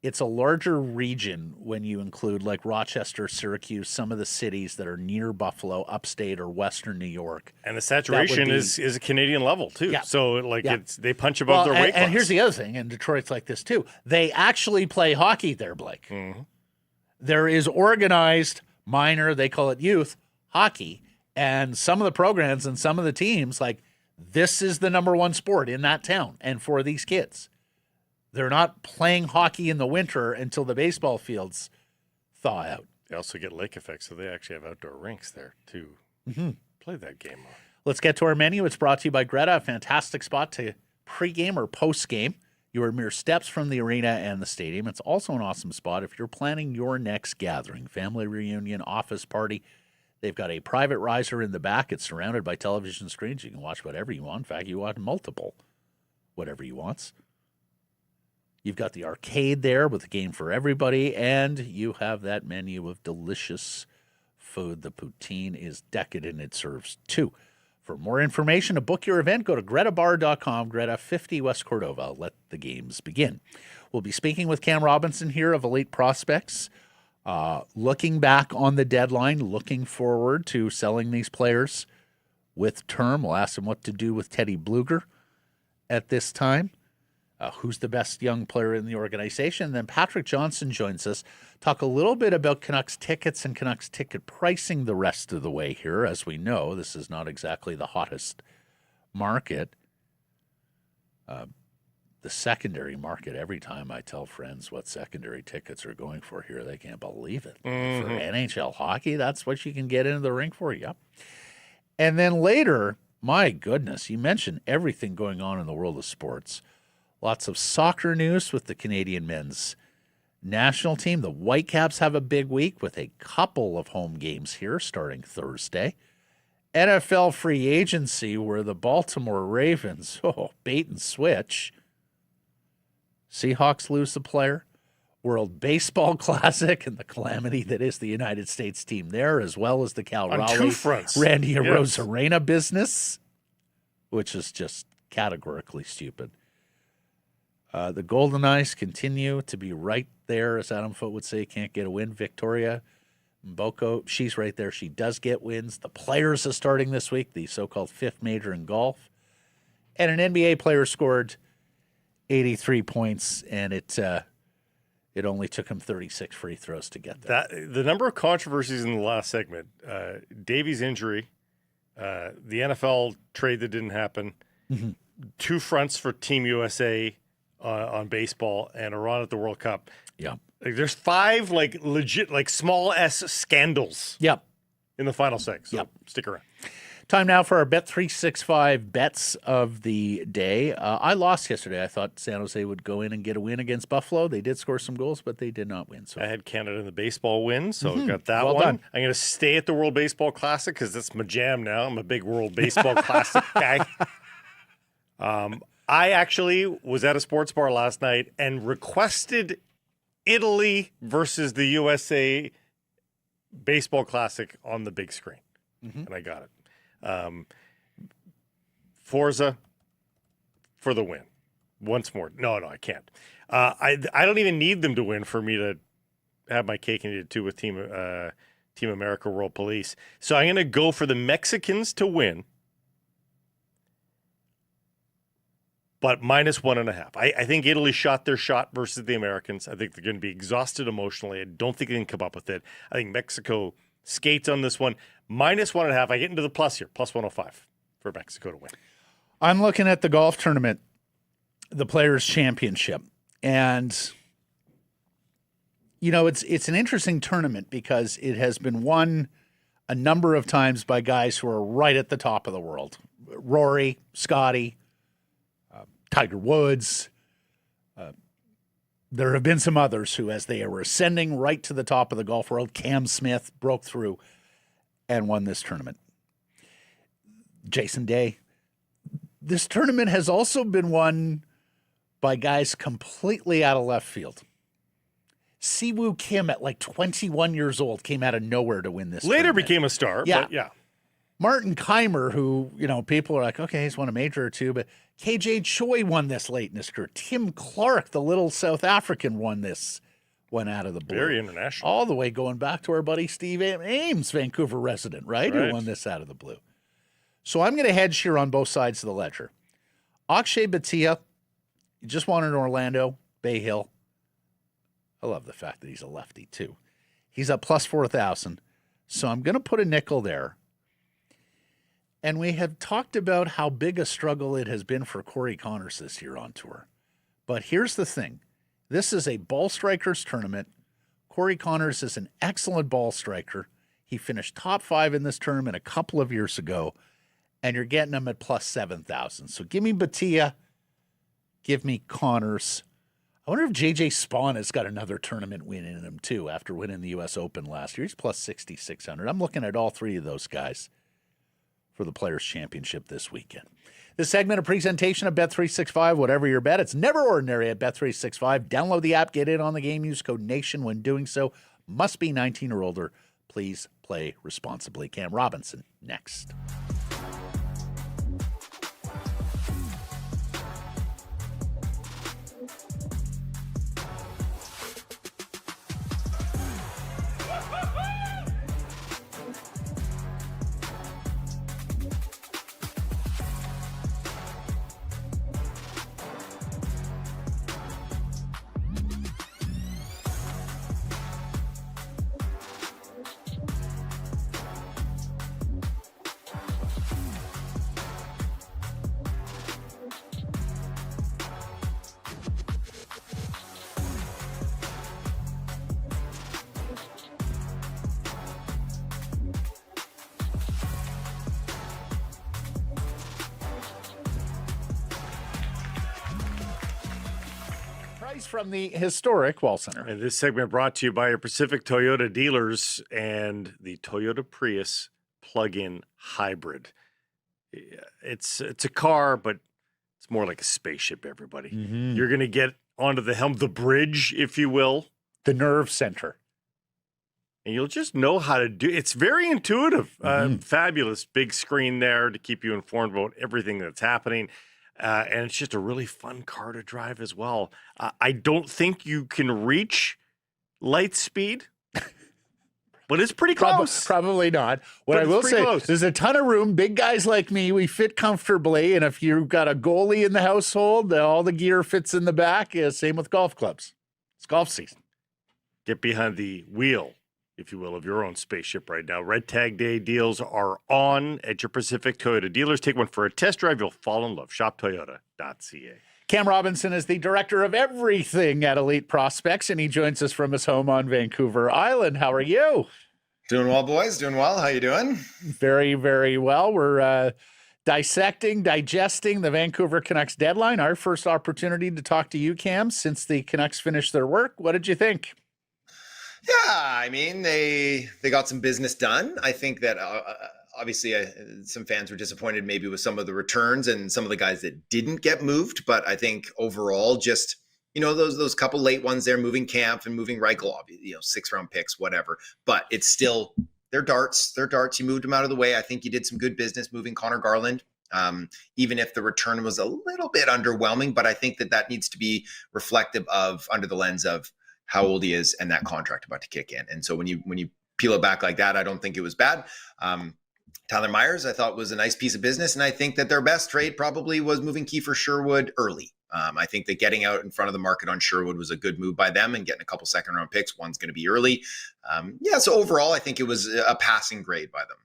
it's a larger region when you include like Rochester, Syracuse, some of the cities that are near Buffalo, upstate or Western New York. And the saturation be- is a Canadian level, too. Yeah. So, like, Yeah. they punch above their weight class. And here's the other thing, and Detroit's like this too. They actually play hockey there, Blake. Mm-hmm. There is organized minor, they call it youth, hockey. And some of the programs and some of the teams, like, this is the number one sport in that town and for these kids. They're not playing hockey in the winter until the baseball fields thaw out. They also get lake effect, so they actually have outdoor rinks there to play that game on. Let's get to our menu. It's brought to you by Greta, a fantastic spot to pregame or postgame. You are mere steps from the arena and the stadium. It's also an awesome spot if you're planning your next gathering, family reunion, office party. They've got a private riser in the back. It's surrounded by television screens. You can watch whatever you want. In fact, you want multiple whatever you want. You've got the arcade there with a game for everybody, and you have that menu of delicious food. The poutine is decadent. It serves two. For more information to book your event, go to gretabar.com, Greta 50 West Cordova. Let the games begin. We'll be speaking with Cam Robinson here of Elite Prospects, looking back on the deadline, looking forward to selling these players with term. We'll ask him what to do with Teddy Bluger at this time. Who's the best young player in the organization? Then Patrick Johnston joins us. Talk a little bit about Canucks tickets and Canucks ticket pricing the rest of the way here. As we know, this is not exactly the hottest market. The secondary market, every time I tell friends what secondary tickets are going for here, they can't believe it. Mm-hmm. For NHL hockey, that's what you can get into the rink for. Yep. And then later, my goodness, you mentioned everything going on in the world of sports. Lots of soccer news with the Canadian men's national team. The Whitecaps have a big week with a couple of home games here starting Thursday. NFL free agency where the Baltimore Ravens, bait and switch. Seahawks lose the player. World Baseball Classic and the calamity that is the United States team there, as well as the Cal On Raleigh two fronts. Randy Yes. Arozarena business, which is just categorically stupid. The Golden Eyes continue to be right there, as Adam Foote would say, can't get a win. Victoria Mboko, she's right there. She does get wins. The players are starting this week, the so-called fifth major in golf. And an NBA player scored 83 points, and it only took him 36 free throws to get there. The number of controversies in the last segment, Davies' injury, the NFL trade that didn't happen, two fronts for Team USA on baseball, and Iran at the World Cup. Yeah. Like, there's 5 legit small s scandals Yep. in the final six. So Yep. stick around. Time now for our Bet365 bets of the day. I lost yesterday. I thought San Jose would go in and get a win against Buffalo. They did score some goals, but they did not win. So I had Canada in the baseball win, so got that Well one. done. I'm going to stay at the World Baseball Classic because that's my jam now. I'm a big World Baseball Classic guy. I actually was at a sports bar last night and requested Italy versus the USA Baseball Classic on the big screen, and I got it. Forza for the win. Once more. No, I can't. I don't even need them to win for me to have my cake and eat it too with Team America World Police. So I'm going to go for the Mexicans to win. but -1.5. I think Italy shot their shot versus the Americans. I think they're going to be exhausted emotionally. I don't think they can come up with it. I think Mexico skates on this one. -1.5. I get into the plus here, +105 for Mexico to win. I'm looking at the golf tournament, the Players' Championship, and it's an interesting tournament because it has been won a number of times by guys who are right at the top of the world. Rory, Scotty, Tiger Woods. There have been some others who, as they were ascending right to the top of the golf world, Cam Smith broke through and won this tournament. Jason Day. This tournament has also been won by guys completely out of left field. Siwoo Kim at like 21 years old came out of nowhere to win this Later tournament. became a star, but yeah. Martin Keimer, who, people are like, okay, he's won a major or two, but KJ Choi won this late in his career. Tim Clark, the little South African, won this one out of the blue. Very international. All the way going back to our buddy Steve Ames, Vancouver resident, right? Who won this out of the blue. So I'm going to hedge here on both sides of the ledger. Akshay Bhatia, he just won in Orlando, Bay Hill. I love the fact that he's a lefty, too. He's up plus 4,000. So I'm going to put a nickel there. And we have talked about how big a struggle it has been for Corey Connors this year on tour. But here's the thing. This is a ball strikers tournament. Corey Connors is an excellent ball striker. He finished top 5 in this tournament a couple of years ago. And you're getting him at plus 7,000. So give me Bhatia. Give me Connors. I wonder if J.J. Spawn has got another tournament win in him, too, after winning the U.S. Open last year. He's plus 6,600. I'm looking at all three of those guys for the Players' Championship this weekend. This segment, a presentation of Bet365. Whatever your bet, it's never ordinary at Bet365. Download the app, get in on the game, use code NATION when doing so. Must be 19 or older. Please play responsibly. Cam Robinson, next. From the historic Wall Center. And this segment brought to you by your Pacific Toyota dealers and the Toyota Prius plug-in hybrid. It's a car, but it's more like a spaceship, everybody. Mm-hmm. You're going to get onto the helm, the bridge, if you will. The nerve center. And you'll just know how to do it. It's very intuitive. Fabulous big screen there to keep you informed about everything that's happening. And it's just a really fun car to drive as well. I don't think you can reach light speed, but it's pretty close. Probably not. What I will say, there's a ton of room. Big guys like me, we fit comfortably. And if you've got a goalie in the household, all the gear fits in the back. Same with golf clubs. It's golf season. Get behind the wheel, if you will, of your own spaceship right now. Red Tag Day deals are on at your Pacific Toyota dealers. Take one for a test drive. You'll fall in love. ShopToyota.ca. Cam Robinson is the director of everything at Elite Prospects, and he joins us from his home on Vancouver Island. How are you? Doing well, boys. Doing well. How you doing? Very, very well. We're digesting the Vancouver Canucks deadline. Our first opportunity to talk to you, Cam, since the Canucks finished their work. What did you think? Yeah, I mean, they got some business done. I think that obviously some fans were disappointed maybe with some of the returns and some of the guys that didn't get moved. But I think overall, just, those couple late ones there, moving Kampf and moving Reichel, 6-round picks, whatever. But it's still, they're darts. You moved them out of the way. I think you did some good business moving Conor Garland. Even if the return was a little bit underwhelming, but I think that needs to be reflective of under the lens of how old he is and that contract about to kick in. And so when you peel it back like that, I don't think it was bad. Tyler Myers, I thought, was a nice piece of business. And I think that their best trade probably was moving Kiefer Sherwood early. I think that getting out in front of the market on Sherwood was a good move by them, and getting a couple second round picks. One's going to be early. So overall, I think it was a passing grade by them.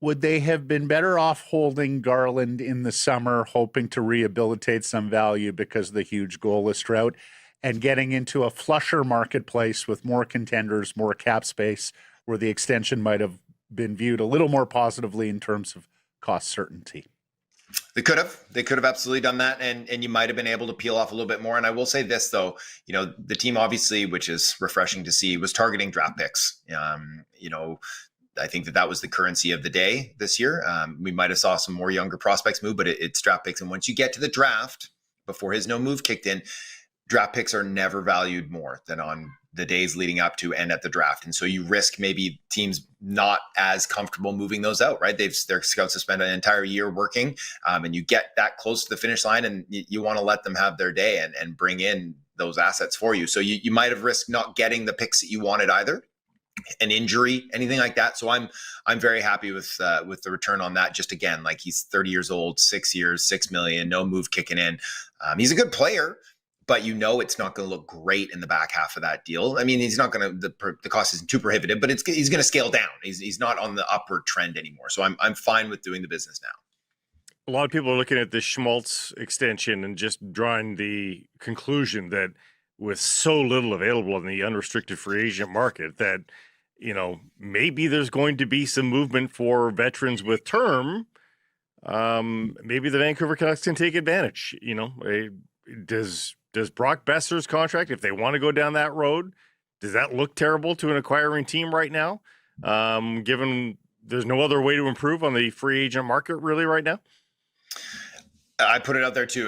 Would they have been better off holding Garland in the summer, hoping to rehabilitate some value because of the huge goalless drought, and getting into a flusher marketplace with more contenders, more cap space, where the extension might have been viewed a little more positively in terms of cost certainty? They could have absolutely done that. And you might have been able to peel off a little bit more. And I will say this, though, the team, obviously, which is refreshing to see, was targeting draft picks. I think that was the currency of the day this year. We might have saw some more younger prospects move, but it's draft picks. And once you get to the draft, before his no move kicked in, draft picks are never valued more than on the days leading up to and at the draft. And so you risk maybe teams not as comfortable moving those out, right? Their scouts have spent an entire year working, and you get that close to the finish line, and you want to let them have their day and bring in those assets for you. So you might have risked not getting the picks that you wanted either, an injury, anything like that. So I'm very happy with the return on that. Just again, like, he's 30 years old, 6 years, $6 million, no move kicking in. He's a good player, but it's not going to look great in the back half of that deal. I mean, he's not going to, the cost isn't too prohibitive, but he's going to scale down. He's not on the upward trend anymore. So I'm fine with doing the business now. A lot of people are looking at the Schmaltz extension and just drawing the conclusion that with so little available in the unrestricted free agent market that, maybe there's going to be some movement for veterans with term. Maybe the Vancouver Canucks can take advantage. Does Brock Boeser's contract, if they want to go down that road, does that look terrible to an acquiring team right now? Given there's no other way to improve on the free agent market really right now? I put it out there too.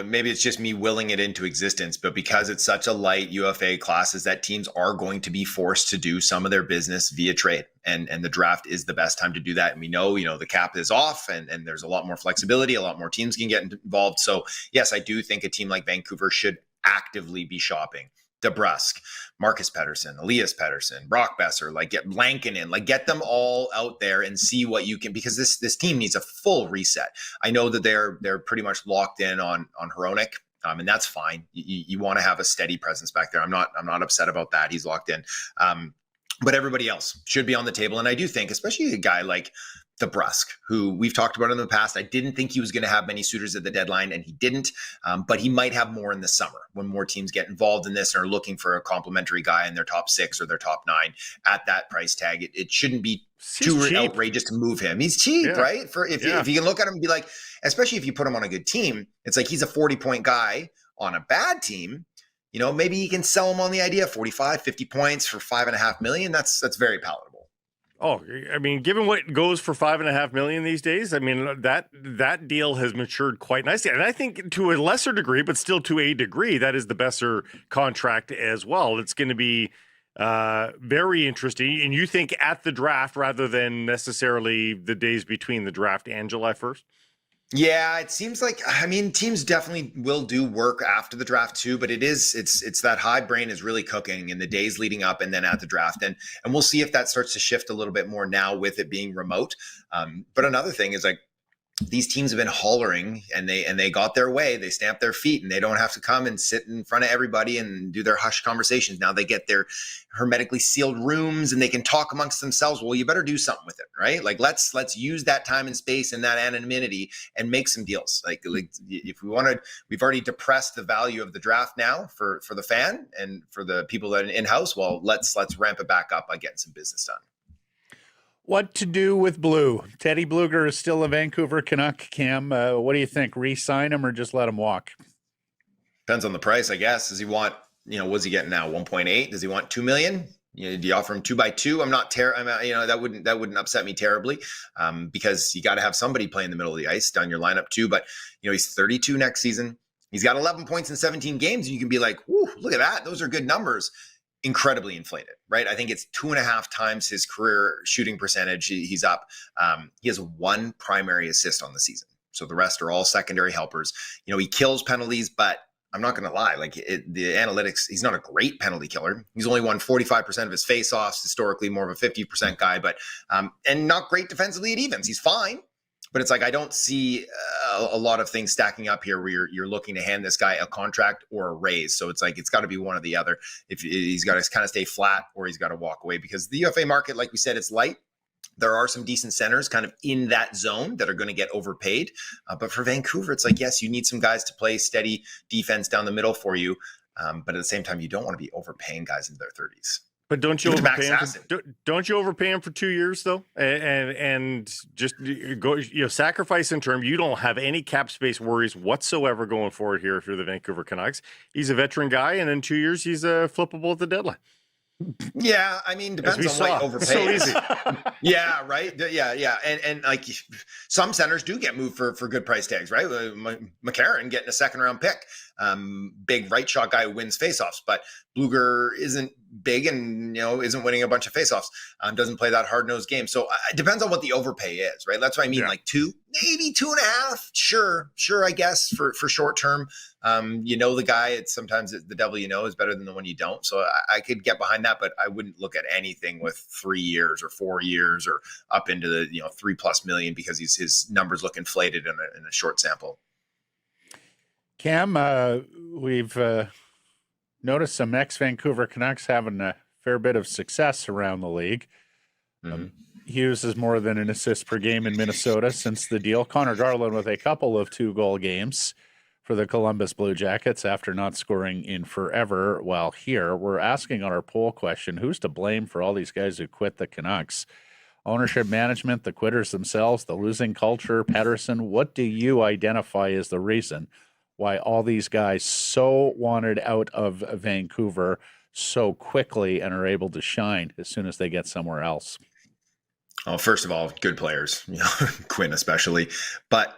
Maybe it's just me willing it into existence, but because it's such a light UFA class, is that teams are going to be forced to do some of their business via trade, and the draft is the best time to do that. And we know, the cap is off, and there's a lot more flexibility. A lot more teams can get involved. So yes, I do think a team like Vancouver should actively be shopping DeBrusk, Marcus Pettersson, Elias Pettersson, Brock Boeser, get Lankinen, get them all out there and see what you can, because this team needs a full reset. I know that they're pretty much locked in on Hronek, and that's fine. You want to have a steady presence back there. I'm not upset about that. He's locked in. But everybody else should be on the table. And I do think, especially a guy like DeBrusk, who we've talked about in the past, I didn't think he was going to have many suitors at the deadline, and he didn't. But he might have more in the summer when more teams get involved in this and are looking for a complimentary guy in their top 6 or their top 9 at that price tag. It shouldn't be too outrageous to move him. He's cheap, right? If you can look at him and be like, especially if you put him on a good team, it's like he's a 40-point guy on a bad team. Maybe you can sell him on the idea of 45, 50 points for $5.5 million. That's very palatable. Oh, I mean, given what goes for $5.5 million these days, I mean, that deal has matured quite nicely. And I think to a lesser degree, but still to a degree, that is the Boeser contract as well. It's going to be very interesting. And you think at the draft rather than necessarily the days between the draft and July 1st? Yeah, it seems like, teams definitely will do work after the draft too, but it's that high brain is really cooking in the days leading up and then at the draft. And we'll see if that starts to shift a little bit more now with it being remote. But another thing is, these teams have been hollering, and they got their way. They stamped their feet, and they don't have to come and sit in front of everybody and do their hush conversations. Now they get their hermetically sealed rooms, and they can talk amongst themselves. Well, you better do something with it, right? Let's use that time and space and that anonymity and make some deals. If we wanted, we've already depressed the value of the draft now for the fan and for the people that are in-house. Well, let's ramp it back up by getting some business done. What to do with Blue? Teddy Bluger is still a Vancouver Canuck, Cam. What do you think? Re-sign him or just let him walk? Depends on the price, I guess. Does he want, what's he getting now? 1.8? Does he want $2 million? Do you offer him 2x2? That wouldn't upset me terribly, because you got to have somebody play in the middle of the ice down your lineup too. But he's 32 next season. He's got 11 points in 17 games, and you can be like, "Whoo, look at that! Those are good numbers." Incredibly inflated, right? I think it's 2.5 times his career shooting percentage. He's up. He has 1 primary assist on the season. So the rest are all secondary helpers. He kills penalties, but I'm not going to lie. Like the analytics, he's not a great penalty killer. He's only won 45% of his faceoffs, historically more of a 50% guy, but and not great defensively at evens. He's fine, but it's like I don't see a lot of things stacking up here where you're looking to hand this guy a contract or a raise. So it's like it's got to be one or the other. If he's got to kind of stay flat or he's got to walk away, because the UFA market, like we said, it's light. There are some decent centers kind of in that zone that are going to get overpaid. But for Vancouver, it's like, yes, you need some guys to play steady defense down the middle for you. But at the same time, you don't want to be overpaying guys into their 30s. But don't you overpay him for 2 years though, and just go sacrifice in term. You don't have any cap space worries whatsoever going forward here if you're the Vancouver Canucks. He's a veteran guy, and in 2 years he's flippable at the deadline. Yeah, I mean, depends on what you overpay. So easy. Yeah, right. Yeah, and like some centers do get moved for good price tags, right? McCarron getting a second round pick, big right shot guy who wins faceoffs, but Bluger isn't big and isn't winning a bunch of faceoffs. Doesn't play that hard nosed game. So it depends on what the overpay is, right? That's what I mean. Yeah. Like 2, maybe 2.5. Sure, I guess for short term. The guy. It's sometimes the devil is better than the one you don't. So I could get behind that, but I wouldn't look at anything with 3 years or 4 years or up into the $3+ million because his numbers look inflated in a short sample. Cam, we've noticed some ex-Vancouver Canucks having a fair bit of success around the league. Hughes is more than an assist per game in Minnesota since the deal. Conor Garland with a couple of 2-goal games for the Columbus Blue Jackets after not scoring in forever. While here, we're asking on our poll question, who's to blame for all these guys who quit the Canucks? Ownership, management, the quitters themselves, the losing culture, Pettersson. What do you identify as the reason why all these guys so wanted out of Vancouver so quickly and are able to shine as soon as they get somewhere else? Oh, first of all, good players, Quinn especially. But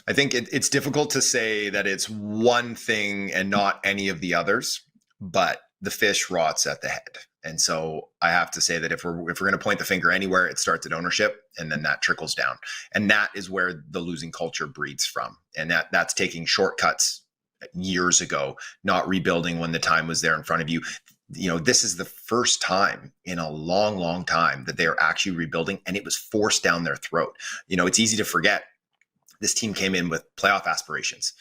I think it's difficult to say that it's one thing and not any of the others, but the fish rots at the head. And so I have to say that if we're going to point the finger anywhere, it starts at ownership and then that trickles down. And that is where the losing culture breeds from. And that's taking shortcuts years ago, not rebuilding when the time was there in front of you. This is the first time in a long, long time that they are actually rebuilding, and it was forced down their throat. It's easy to forget. This team came in with playoff aspirations,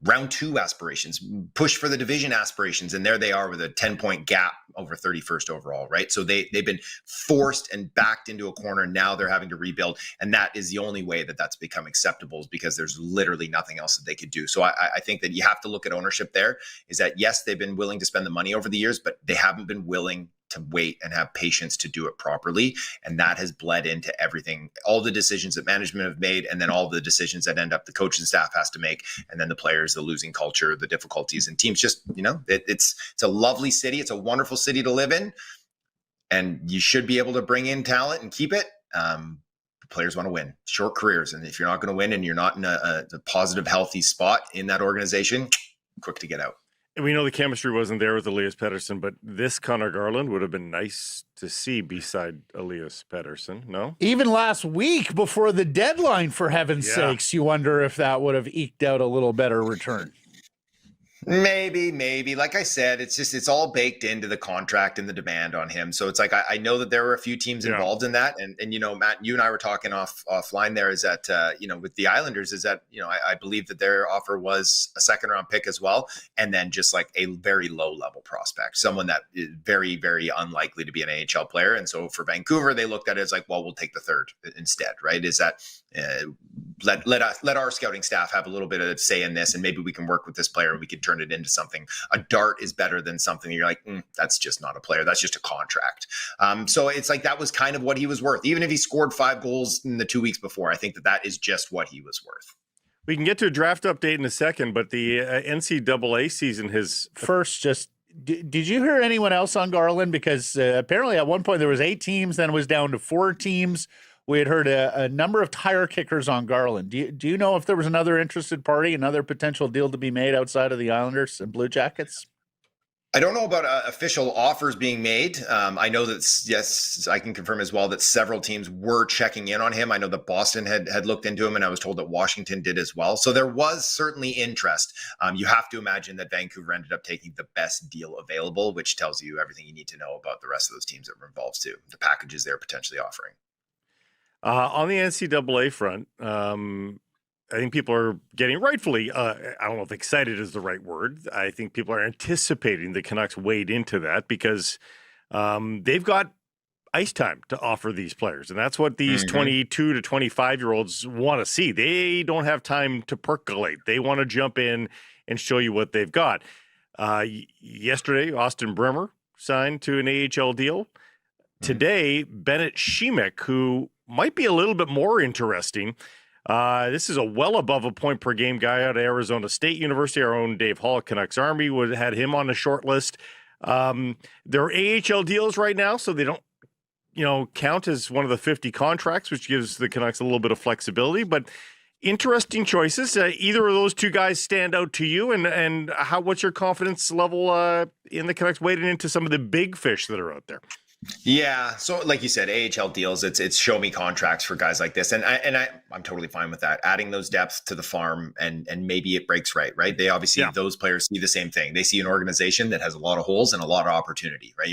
round 2 aspirations, push for the division aspirations. And there they are with a 10-point gap over 31st overall, right? So they've been forced and backed into a corner. Now they're having to rebuild. And that is the only way that that's become acceptable, is because there's literally nothing else that they could do. So I think that you have to look at ownership there, is that yes, they've been willing to spend the money over the years, but they haven't been willing to wait and have patience to do it properly. And that has bled into everything, all the decisions that management have made, and then all the decisions that end up the coaching staff has to make, and then the players, the losing culture, the difficulties, and teams just, it's a lovely city. It's a wonderful city to live in, and you should be able to bring in talent and keep it. Players want to win, short careers. And if you're not going to win and you're not in a positive, healthy spot in that organization, quick to get out. And we know the chemistry wasn't there with Elias Pettersson, but this Conor Garland would have been nice to see beside Elias Pettersson, no? Even last week before the deadline, for heaven's sakes, you wonder if that would have eked out a little better return. Maybe. Like I said, it's all baked into the contract and the demand on him. So it's like, I know that there were a few teams involved in that. And Matt, you and I were talking offline there, is that, with the Islanders, is that, I believe that their offer was a second round pick as well. And then just like a very low level prospect, someone that is very, very unlikely to be an AHL player. And so for Vancouver, they looked at it as like, well, we'll take the third instead, right? Is that let our scouting staff have a little bit of say in this, and maybe we can work with this player and we could turn it into something. A dart is better than something you're like, that's just not a player, that's just a contract. So it's like, that was kind of what he was worth. Even if he scored 5 goals in the 2 weeks before, I think that is just what he was worth. We can get to a draft update in a second, but the NCAA season has first just. Did you hear anyone else on Garland? Because apparently at one point there was 8 teams, then it was down to 4 teams. We had heard a number of tire kickers on Garland. Do you know if there was another interested party, another potential deal to be made outside of the Islanders and Blue Jackets? I don't know about official offers being made. I know that, yes, I can confirm as well that several teams were checking in on him. I know that Boston had looked into him, and I was told that Washington did as well. So there was certainly interest. You have to imagine that Vancouver ended up taking the best deal available, which tells you everything you need to know about the rest of those teams that were involved too, the packages they're potentially offering. On the NCAA front, I think people are getting rightfully, I don't know if excited is the right word. I think people are anticipating the Canucks wade into that because they've got ice time to offer these players. And that's what these 22 to 25-year-olds want to see. They don't have time to percolate. They want to jump in and show you what they've got. Yesterday, Austin Bremer signed to an AHL deal. Today, Bennett Shemek, who might be a little bit more interesting. This is a well above a point per game guy out of Arizona State University. Our own Dave Hall, Canucks Army, had him on the short list. There are AHL deals right now, so they don't, count as one of the 50 contracts, which gives the Canucks a little bit of flexibility. But interesting choices. Either of those two guys stand out to you, and what's your confidence level in the Canucks wading into some of the big fish that are out there? Yeah. So like you said, AHL deals, it's show me contracts for guys like this. And I'm totally fine with that. Adding those depths to the farm and maybe it breaks right. They obviously, those players see the same thing. They see an organization that has a lot of holes and a lot of opportunity, right?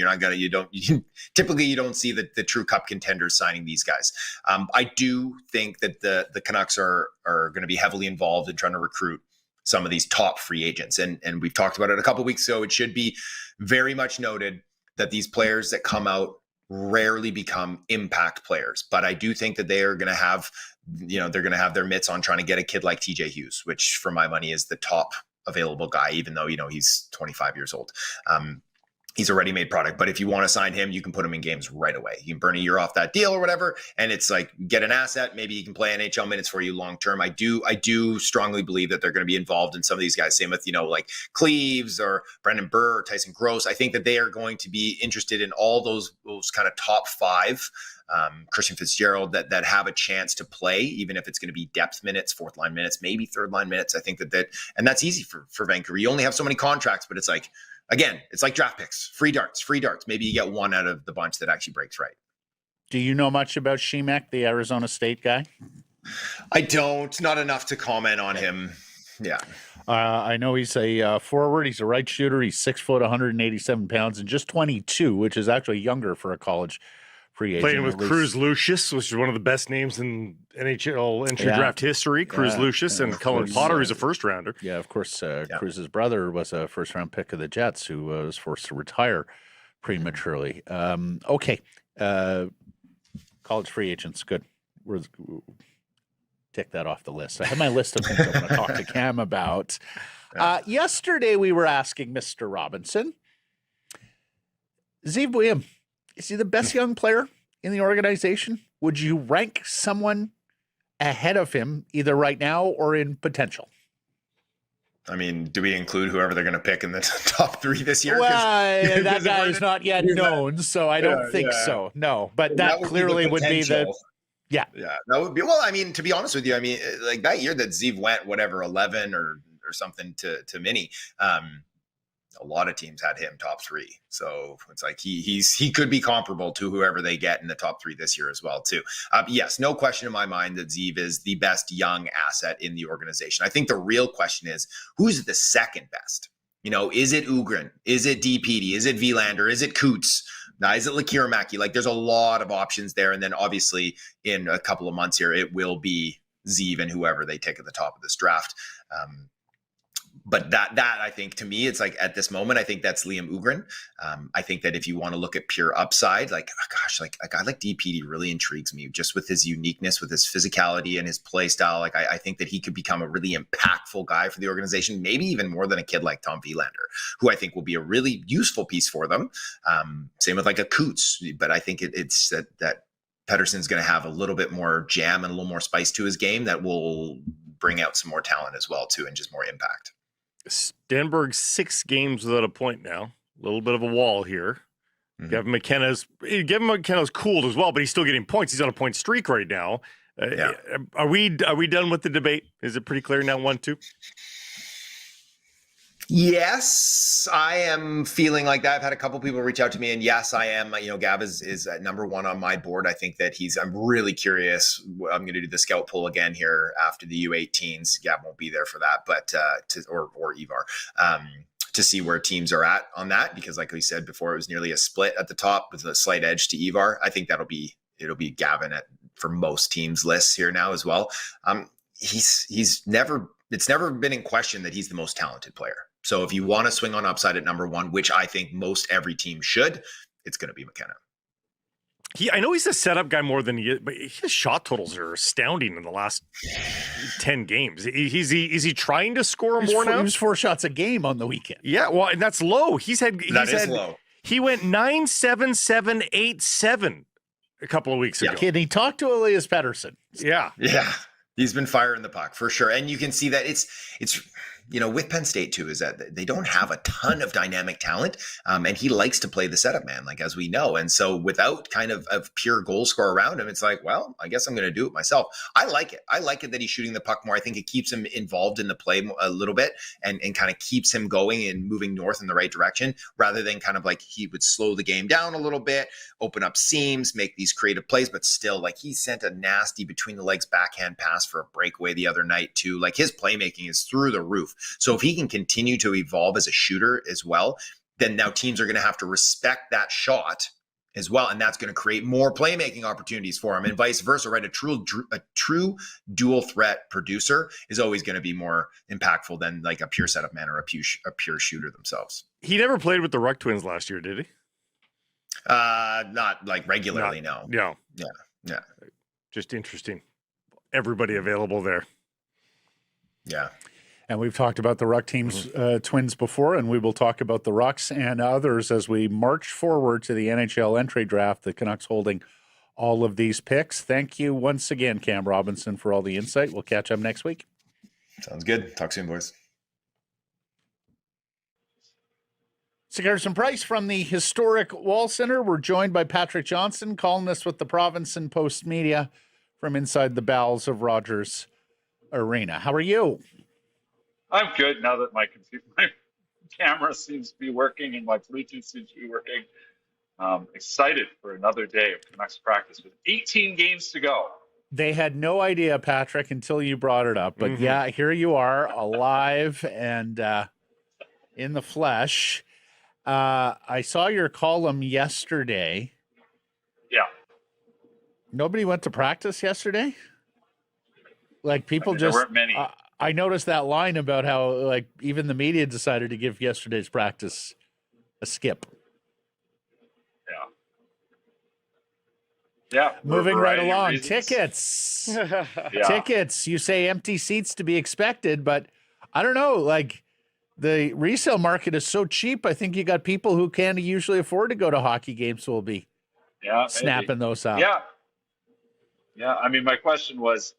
Typically you don't see the true cup contenders signing these guys. I do think that the Canucks are going to be heavily involved in trying to recruit some of these top free agents. And we've talked about it a couple of weeks ago. It should be very much noted that these players that come out rarely become impact players. But I do think that they are going to have, they're going to have their mitts on trying to get a kid like TJ Hughes, which for my money is the top available guy, even though, he's 25 years old. He's a ready-made product, but if you want to sign him, you can put him in games right away. You can burn a year off that deal or whatever, and it's like get an asset. Maybe he can play NHL minutes for you long term. I do strongly believe that they're going to be involved in some of these guys. Same with like Cleaves or Brendan Burr or Tyson Gross. I think that they are going to be interested in all those kind of top five. Christian Fitzgerald that have a chance to play, even if it's going to be depth minutes, fourth line minutes, maybe third line minutes. I think that and that's easy for Vancouver. You only have so many contracts, but it's like. Again, it's like draft picks, free darts. Maybe you get one out of the bunch that actually breaks right. Do you know much about Shemek, the Arizona State guy? I don't. Not enough to comment on him. Yeah. I know he's a forward. He's a right shooter. He's 6 foot, 187 pounds, and just 22, which is actually younger for a college free agent. Playing with Cruz Lucius, which is one of the best names in NHL entry draft history. Cruz Lucius and Cullen Potter, who's a first rounder. Yeah, of course. Cruz's brother was a first round pick of the Jets who was forced to retire prematurely. Okay. College free agents. Good. We're tick that off the list. I have my list of things I want to talk to Cam about. Yesterday, we were asking Mr. Robinson, Zeev William, is he the best young player in the organization? Would you rank someone ahead of him either right now or in potential? I mean, do we include whoever they're going to pick in the top three this year? Well, that guy is not yet known, so I don't think so. No, but that clearly would be the. Yeah. That would be. Well, I mean, to be honest with you, I mean, like that year that Zeev went, 11 or something to Mini. A lot of teams had him top three. So it's like he could be comparable to whoever they get in the top three this year as well, too. Yes, no question in my mind that Zeev is the best young asset in the organization. I think the real question is, who's the second best? Is it Ugrin? Is it DPD? Is it Vilander? Is it Coots? Now, is it Lekiramaki? Like, there's a lot of options there. And then obviously in a couple of months here, it will be Zeev and whoever they take at the top of this draft. But that I think, to me, it's like at this moment, I think that's Liam Ugrin. I think that if you want to look at pure upside, like, oh gosh, like a guy like DPD really intrigues me just with his uniqueness, with his physicality and his play style. Like, I think that he could become a really impactful guy for the organization, maybe even more than a kid like Tom Vilander, who I think will be a really useful piece for them. Same with like a Coots, but I think it's that Pettersson's going to have a little bit more jam and a little more spice to his game that will bring out some more talent as well, too, and just more impact. Stenberg 6 games without a point now. A little bit of a wall here. Mm-hmm. Gavin McKenna's cooled as well, but he's still getting points. He's on a point streak right now. Are we done with the debate? Is it pretty clear now, 1-2? Yes, I am feeling like that. I've had a couple people reach out to me, and yes, I am. Gav is at number one on my board. I think that I'm really curious. I'm going to do the scout poll again here after the U18s. Gav won't be there for that, but or Evar. To see where teams are at on that, because like we said before, it was nearly a split at the top with a slight edge to Evar. I think it'll be Gavin for most teams' lists here now as well. It's never been in question that he's the most talented player. So if you want to swing on upside at number one, which I think most every team should, it's going to be McKenna. I know he's a setup guy more than he is, but his shot totals are astounding in the last 10 games. Is he trying to score more now? He was 4 shots a game on the weekend. Yeah, well, and that's low. That is low. He went 9-7-7-8-7 a couple of weeks ago. Can he talk to Elias Pettersson? Yeah. Yeah. He's been firing the puck for sure. And you can see that it's with Penn State too, is that they don't have a ton of dynamic talent. And he likes to play the setup man, like, as we know. And so without kind of a pure goal scorer around him, it's like, well, I guess I'm going to do it myself. I like it. I like it that he's shooting the puck more. I think it keeps him involved in the play a little bit and kind of keeps him going and moving north in the right direction, rather than kind of like he would slow the game down a little bit, open up seams, make these creative plays, but still, like, he sent a nasty between the legs backhand pass for a breakaway the other night too. Like, his playmaking is through the roof. So if he can continue to evolve as a shooter as well, then now teams are going to have to respect that shot as well. And that's going to create more playmaking opportunities for him, and vice versa, right? A true dual threat producer is always going to be more impactful than like a pure setup man or a pure shooter themselves. He never played with the Ruck twins last year, did he? Not like regularly, no. Yeah. Yeah. Just interesting. Everybody available there. Yeah. And we've talked about the Ruck teams, twins before, and we will talk about the Rucks and others as we march forward to the NHL entry draft. The Canucks holding all of these picks. Thank you once again, Cam Robinson, for all the insight. We'll catch up next week. Sounds good. Talk soon, boys. Cigars and Price from the historic Wall Center. We're joined by Patrick Johnston, columnist with the Province and Postmedia from inside the bowels of Rogers Arena. How are you? I'm good now that my camera seems to be working and my Bluetooth seems to be working. Excited for another day of Canucks practice with 18 games to go. They had no idea, Patrick, until you brought it up. But yeah, here you are, alive and in the flesh. I saw your column yesterday. Yeah. Nobody went to practice yesterday? Like, people there weren't many. I noticed that line about how, like, even the media decided to give yesterday's practice a skip. Yeah. Moving right along. Tickets. Yeah. Tickets. You say empty seats to be expected, but I don't know. Like, the resale market is so cheap. I think you got people who can't usually afford to go to hockey games who will be snapping those up. Yeah. Yeah. I mean, my question was,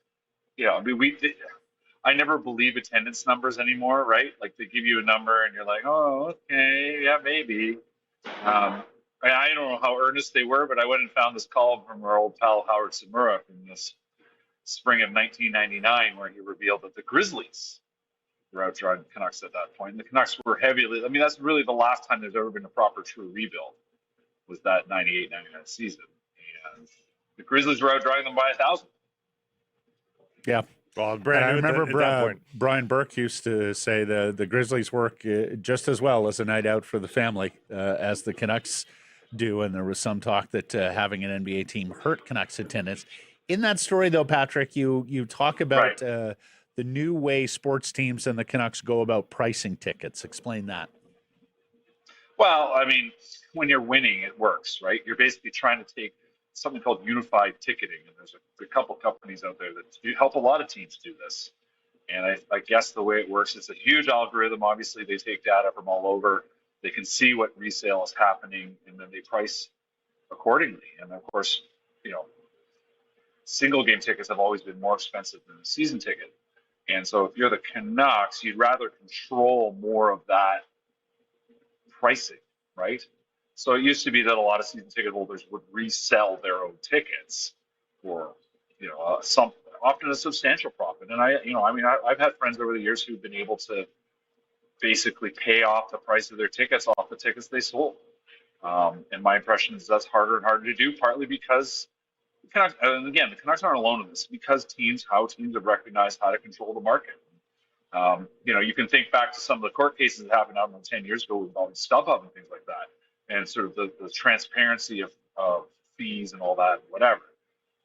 I never believe attendance numbers anymore, right? Like, they give you a number and you're like, oh, okay, yeah, maybe. I don't know how earnest they were, but I went and found this column from our old pal Howard Samura from this spring of 1999, where he revealed that the Grizzlies were outdrawing the Canucks at that point. And the Canucks were heavily, I mean, that's really the last time there's ever been a proper true rebuild, was that 98-99 season. And the Grizzlies were outdrawing them by 1,000. Yeah. Well, I remember Brian Burke used to say the Grizzlies work just as well as a night out for the family as the Canucks do, and there was some talk that having an NBA team hurt Canucks attendance. In that story, though, Patrick, you talk about the new way sports teams and the Canucks go about pricing tickets. Explain that. Well, I mean, when you're winning, it works, right? You're basically trying to take something called unified ticketing, and there's a couple companies out there that help a lot of teams do this. And I guess the way it works, it's a huge algorithm. Obviously, they take data from all over. They can see what resale is happening, and then they price accordingly. And of course, single game tickets have always been more expensive than a season ticket. And so if you're the Canucks, you'd rather control more of that pricing, right? So it used to be that a lot of season ticket holders would resell their own tickets for, often a substantial profit. And I've had friends over the years who've been able to basically pay off the price of their tickets off the tickets they sold. And my impression is that's harder and harder to do, partly because the Canucks, and again, the Canucks aren't alone in this, because how teams have recognized how to control the market. You can think back to some of the court cases that happened out 10 years ago with all the StubHub and things like that, and sort of the transparency of fees and all that, whatever.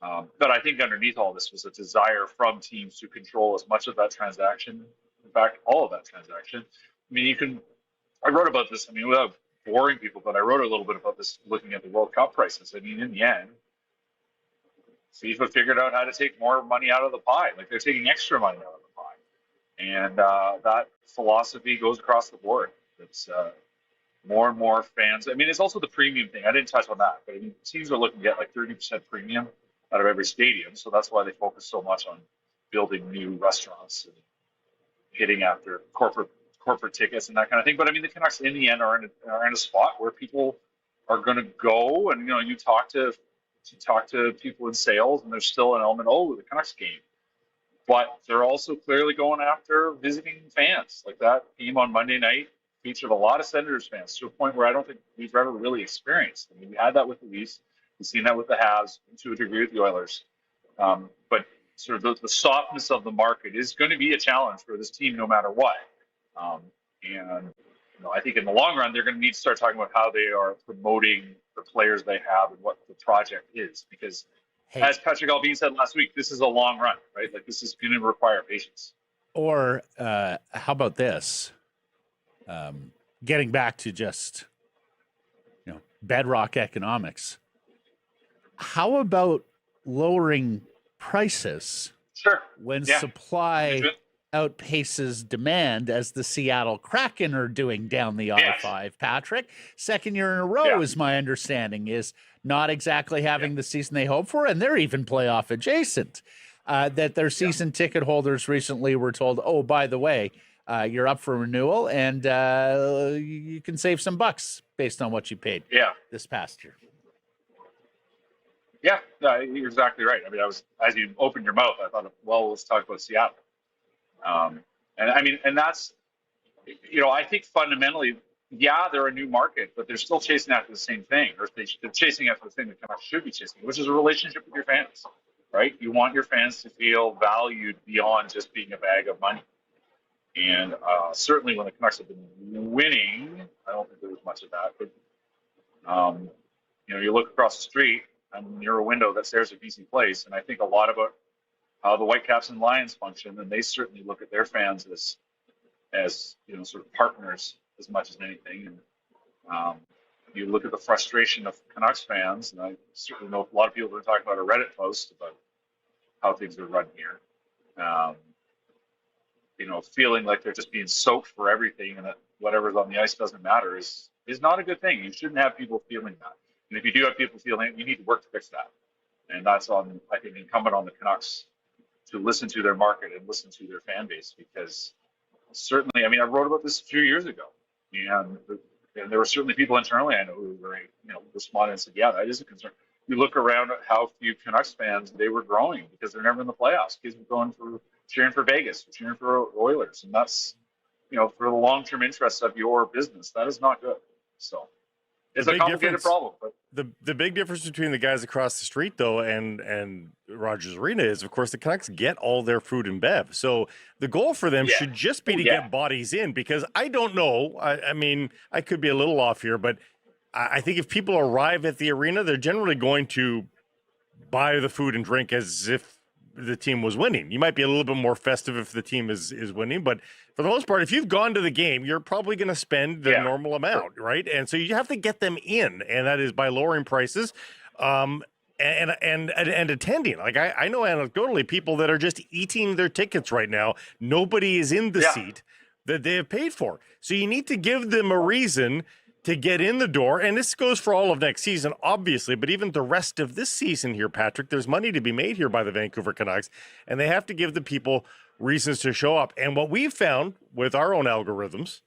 But I think underneath all this was a desire from teams to control as much of that transaction, in fact, all of that transaction. I mean, I wrote about this, without boring people, but I wrote a little bit about this looking at the World Cup prices. I mean, in the end, FIFA figured out how to take more money out of the pie. Like, they're taking extra money out of the pie. And that philosophy goes across the board. It's more and more fans. I mean, it's also the premium thing. I didn't touch on that, but teams are looking to get like 30% premium out of every stadium. So that's why they focus so much on building new restaurants and hitting after corporate tickets and that kind of thing. But I mean, the Canucks in the end are in a spot where people are going to go, and you talk to people in sales, and there's still an element, the Canucks game. But they're also clearly going after visiting fans. Like, that game on Monday night featured a lot of Senators fans, to a point where I don't think we've ever really experienced. I mean, we had that with the Leafs. We've seen that with the Habs, to a degree with the Oilers. But sort of the softness of the market is going to be a challenge for this team no matter what. And I think in the long run, they're going to need to start talking about how they are promoting the players they have and what the project is. Because as Patrick Allvin said last week, this is a long run, right? Like, this is going to require patience. Or how about this? Getting back to just, bedrock economics. How about lowering prices when supply outpaces demand, as the Seattle Kraken are doing down the I-5, Patrick? Second year in a row, is my understanding, is not exactly having the season they hope for, and they're even playoff adjacent. That their season ticket holders recently were told, oh, by the way, you're up for renewal, and you can save some bucks based on what you paid this past year. Yeah, you're exactly right. I mean, as you opened your mouth, I thought, well, let's talk about Seattle. And that's, I think fundamentally, they're a new market, but they're still chasing after the same thing, or they're chasing after the thing that Canucks should be chasing, which is a relationship with your fans, right? You want your fans to feel valued beyond just being a bag of money. And certainly when the Canucks have been winning, I don't think there was much of that, but you look across the street and near a window that stares at BC Place, and I think a lot about how the Whitecaps and Lions function, and they certainly look at their fans as sort of partners as much as anything. And you look at the frustration of Canucks fans, and I certainly know a lot of people are talking about a Reddit post about how things are run here. Feeling like they're just being soaked for everything, and that whatever's on the ice doesn't matter is not a good thing. You shouldn't have people feeling that. And if you do have people feeling it, you need to work to fix that. And that's I think, incumbent on the Canucks to listen to their market and listen to their fan base, because certainly, I wrote about this a few years ago, and there were certainly people internally I know who were responded and said, that is a concern. You look around at how few Canucks fans they were growing because they're never in the playoffs. Kids were cheering for Vegas, cheering for Oilers, and that's for the long-term interests of your business, that is not good. So it's a complicated problem. But the big difference between the guys across the street, though, and Rogers Arena is, of course, the Canucks get all their food and bev. So the goal for them should just be to get bodies in, because I don't know. I could be a little off here, but I think if people arrive at the arena, they're generally going to buy the food and drink as if the team was winning. You might be a little bit more festive if the team is winning, but for the most part, if you've gone to the game, you're probably going to spend the normal amount, right? And so you have to get them in, and that is by lowering prices and attending. Like, I know anecdotally people that are just eating their tickets right now. Nobody is in the seat that they have paid for. So you need to give them a reason to get in the door. And this goes for all of next season, obviously, but even the rest of this season here, Patrick, there's money to be made here by the Vancouver Canucks, and they have to give the people reasons to show up. And what we've found with our own algorithms,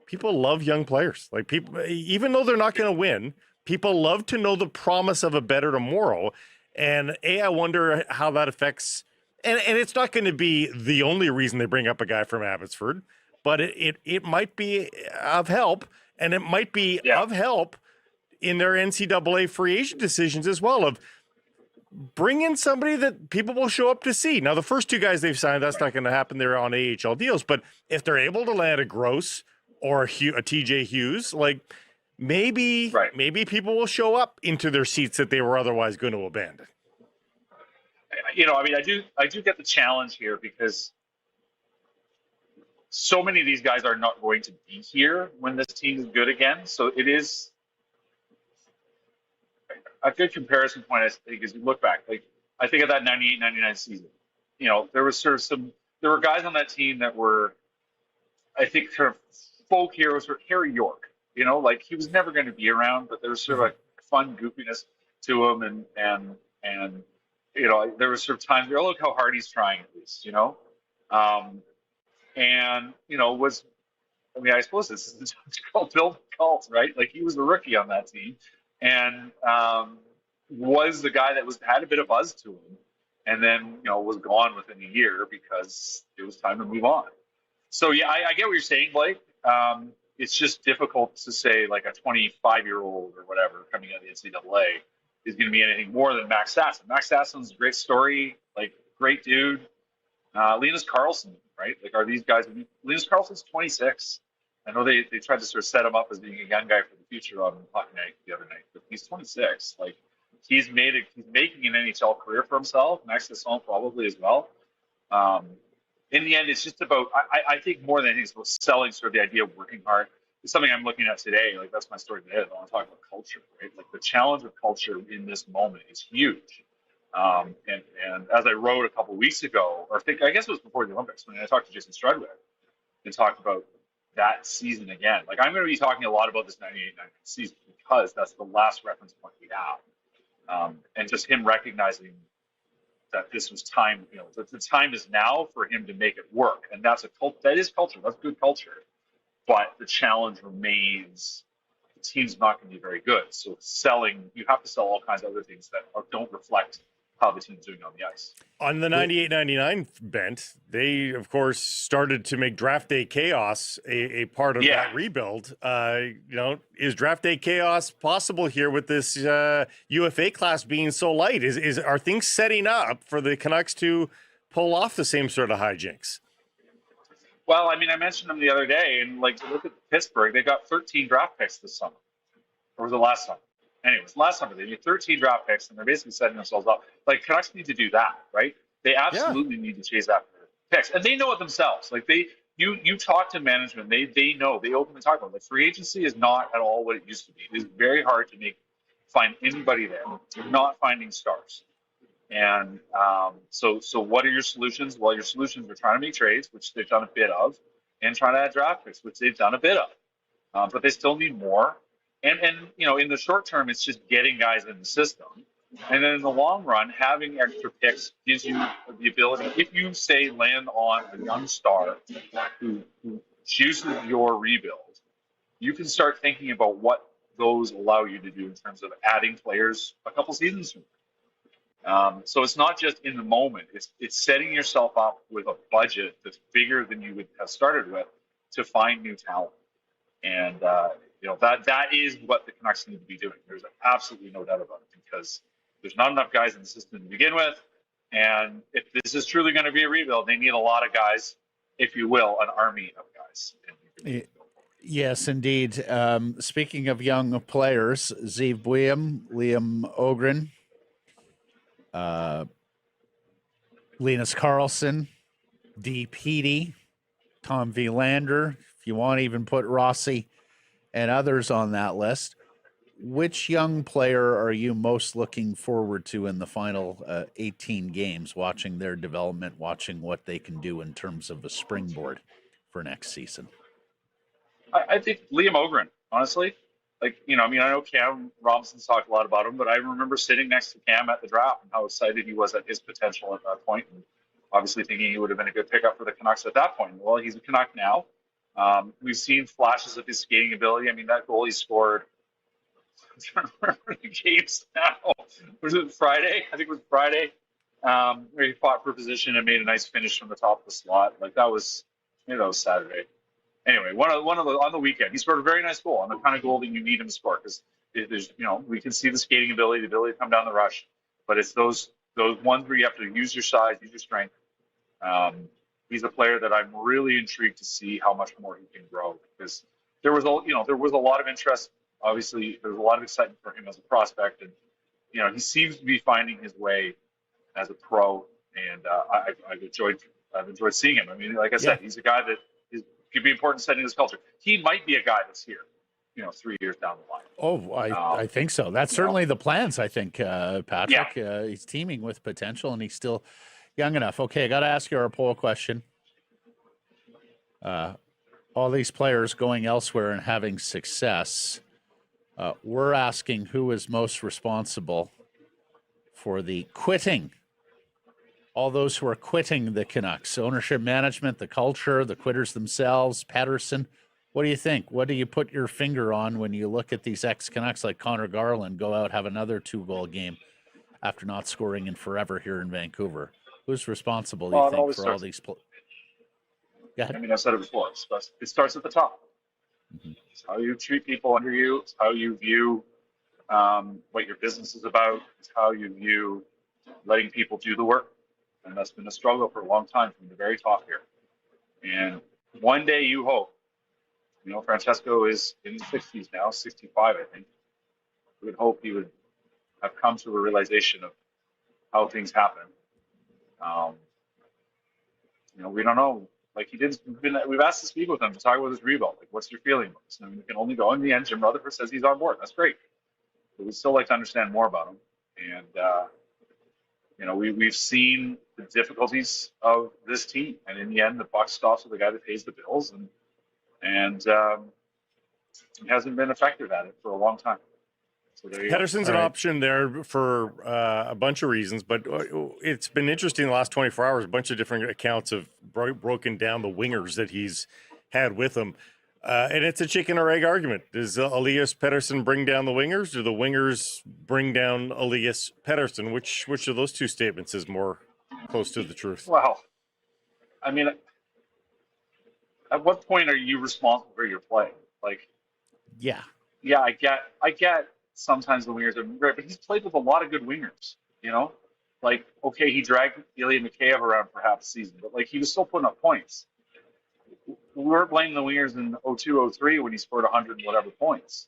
people love young players. Like, people, even though they're not going to win, people love to know the promise of a better tomorrow. And I wonder how that affects, and it's not going to be the only reason they bring up a guy from Abbotsford, but it might be of help, and it might be of help in their NCAA free agent decisions as well, of bring in somebody that people will show up to see. Now, the first two guys they've signed, that's not going to happen. They're on AHL deals, but if they're able to land a Gross or a TJ Hughes, like maybe people will show up into their seats that they were otherwise going to abandon. I do get the challenge here because so many of these guys are not going to be here when this team is good again. So it is a good comparison point, I think, as you look back. Like, I think of that 98-99 season. There was there were guys on that team that were, I think, kind of folk heroes. Harry York, like he was never going to be around, but there was sort of a fun goofiness to him, and there was sort of times where, look how hard he's trying, at least, I suppose this is called Bill Cult, right? Like, he was the rookie on that team, and was the guy that had a bit of buzz to him, and then was gone within a year because it was time to move on. So yeah, I get what you're saying, Blake. It's just difficult to say like a 25-year-old or whatever coming out of the NCAA is going to be anything more than Max Sasson. Max Sasson's a great story, like great dude. Linus Karlsson, right? Like, are these guys? Linus Karlsson's 26. I know they tried to sort of set him up as being a young guy for the future on Hockey Night the other night, but he's 26. Like, he's making an NHL career for himself. Max Sasson probably as well. In the end, it's just about, I think more than anything, it's about selling sort of the idea of working hard. It's something I'm looking at today. Like, that's my story today. I want to talk about culture, right? Like, the challenge of culture in this moment is huge. And as I wrote a couple of weeks ago, I guess it was before the Olympics, when I talked to Jason Strudwick and talked about that season again. Like, I'm going to be talking a lot about this 98-99 season because that's the last reference point we have. And just him recognizing that this was time, that the time is now for him to make it work. And that is culture. That's good culture. But the challenge remains, the team's not going to be very good. So you have to sell all kinds of other things that don't reflect how the team's doing on the ice. On the 98-99 bent, they, of course, started to make draft day chaos a part of that rebuild. Is draft day chaos possible here with this UFA class being so light? Are things setting up for the Canucks to pull off the same sort of hijinks? Well, I mentioned them the other day, and like, look at Pittsburgh. They got 13 draft picks this summer. Or was it last summer? Anyways, last summer they made 13 draft picks, and they're basically setting themselves up. Like, Canucks need to do that, right? They absolutely need to chase after picks, and they know it themselves. Like, you talk to management, they know. They openly talk about it. Like, free agency is not at all what it used to be. It is very hard to find anybody there. You're not finding stars. And so what are your solutions? Well, your solutions are trying to make trades, which they've done a bit of, and trying to add draft picks, which they've done a bit of. But they still need more. And in the short term, it's just getting guys in the system. And then in the long run, having extra picks gives you the ability, if you say land on a young star who juices your rebuild, you can start thinking about what those allow you to do in terms of adding players a couple seasons from now. So it's not just in the moment. It's setting yourself up with a budget that's bigger than you would have started with to find new talent. And that is what the Canucks need to be doing. There's absolutely no doubt about it, because there's not enough guys in the system to begin with. And if this is truly going to be a rebuild, they need a lot of guys, if you will, an army of guys. Yes, indeed. Speaking of young players, Zeev Buium, Liam Ogren, Linus Karlsson, D. Petey, Tom Vilander, if you want to even put Rossi and others on that list. Which young player are you most looking forward to in the final 18 games, watching their development, watching what they can do in terms of a springboard for next season? I think Liam Ogren, honestly. Like, I know Cam Robinson's talked a lot about him, but I remember sitting next to Cam at the draft and how excited he was at his potential at that point, and obviously thinking he would have been a good pickup for the Canucks at that point. Well, he's a Canuck now. We've seen flashes of his skating ability. That goal he scored, I'm trying to remember the games now. Was it Friday? I think it was Friday, where he fought for position and made a nice finish from the top of the slot. Like, maybe that was Saturday. Anyway, one of the on the weekend, he scored a very nice goal, on the kind of goal that you need him to score, because there's, we can see the skating ability, the ability to come down the rush, but it's those ones where you have to use your size, use your strength. He's a player that I'm really intrigued to see how much more he can grow, because there was a lot of interest. Obviously, there was a lot of excitement for him as a prospect, and he seems to be finding his way as a pro, and I've enjoyed seeing him. I mean, like I said, he's a guy that could be important setting his culture. He might be a guy that's here, 3 years down the line. Oh, I think so. That's certainly the plans, I think, Patrick. Yeah. He's teeming with potential, and he's still young enough. Okay, I got to ask you our poll question. All these players going elsewhere and having success, we're asking who is most responsible for the quitting. All those who are quitting the Canucks, ownership, management, the culture, the quitters themselves, Pettersson. What do you think? What do you put your finger on when you look at these ex-Canucks like Conor Garland go out, have another 2-goal game after not scoring in forever here in Vancouver? Who's responsible, do you think, for all these players? I mean, I've said it before. It starts at the top. Mm-hmm. It's how you treat people under you. It's how you view what your business is about. It's how you view letting people do the work. And that's been a struggle for a long time from the very top here. And one day you hope, Francesco is in his 60s now, 65, I think. We would hope he would have come to a realization of how things happen. We don't know. Like, we've asked to speak with him to talk about his rebuild. Like, what's your feeling about this? I mean, we can only go in the end. Jim Rutherford says he's on board. That's great. But we'd still like to understand more about him. And, we've seen the difficulties of this team. And in the end, the buck stops with the guy that pays the bills. And he hasn't been effective at it for a long time. So there you Pettersson's go. an option there for a bunch of reasons, but it's been interesting the last 24 hours. A bunch of different accounts have broken down the wingers that he's had with him. And it's a chicken or egg argument. Does Elias Pettersson bring down the wingers? Do the wingers bring down Elias Pettersson? Which of those two statements is more close to the truth? Well, I mean, at what point are you responsible for your play? Like, yeah, I get. Sometimes the wingers are great, but he's played with a lot of good wingers. Like, okay, he dragged Ilya Mikheyev around for half the season, but like, he was still putting up points. We weren't blaming the wingers in 02-03 when he scored 100 and whatever points.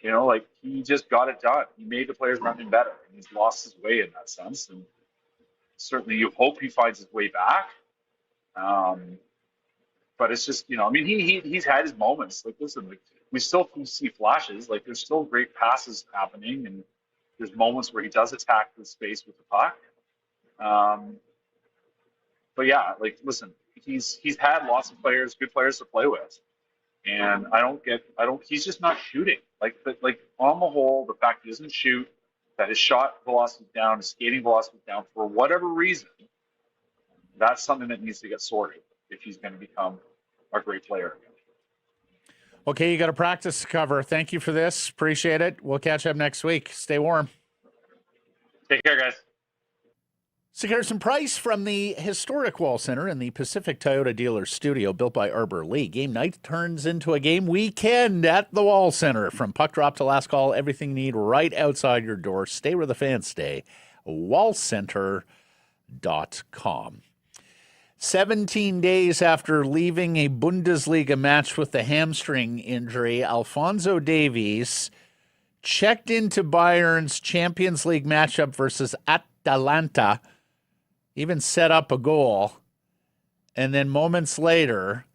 Like, he just got it done. He made the players around him better, and he's lost his way in that sense. And certainly, you hope he finds his way back. But it's just, he's had his moments. Like, listen, like, we still see flashes. Like, there's still great passes happening, and there's moments where he does attack the space with the puck. But yeah, like, listen, he's had lots of players, good players to play with, and he's just not shooting. Like on the whole, the fact he doesn't shoot, that his shot velocity is down, his skating velocity is down for whatever reason, that's something that needs to get sorted if he's going to become a great player again. Okay, you got a practice to cover. Thank you for this. Appreciate it. We'll catch up next week. Stay warm. Take care, guys. So here's some price from the historic Wall Center in the Pacific Toyota Dealer Studio, built by Arbor Lee. Game night turns into a game weekend at the Wall Center. From puck drop to last call, everything you need right outside your door. Stay where the fans stay. wallcenter.com. 17 days after leaving a Bundesliga match with a hamstring injury, Alphonso Davies checked into Bayern's Champions League matchup versus Atalanta, even set up a goal. And then moments later,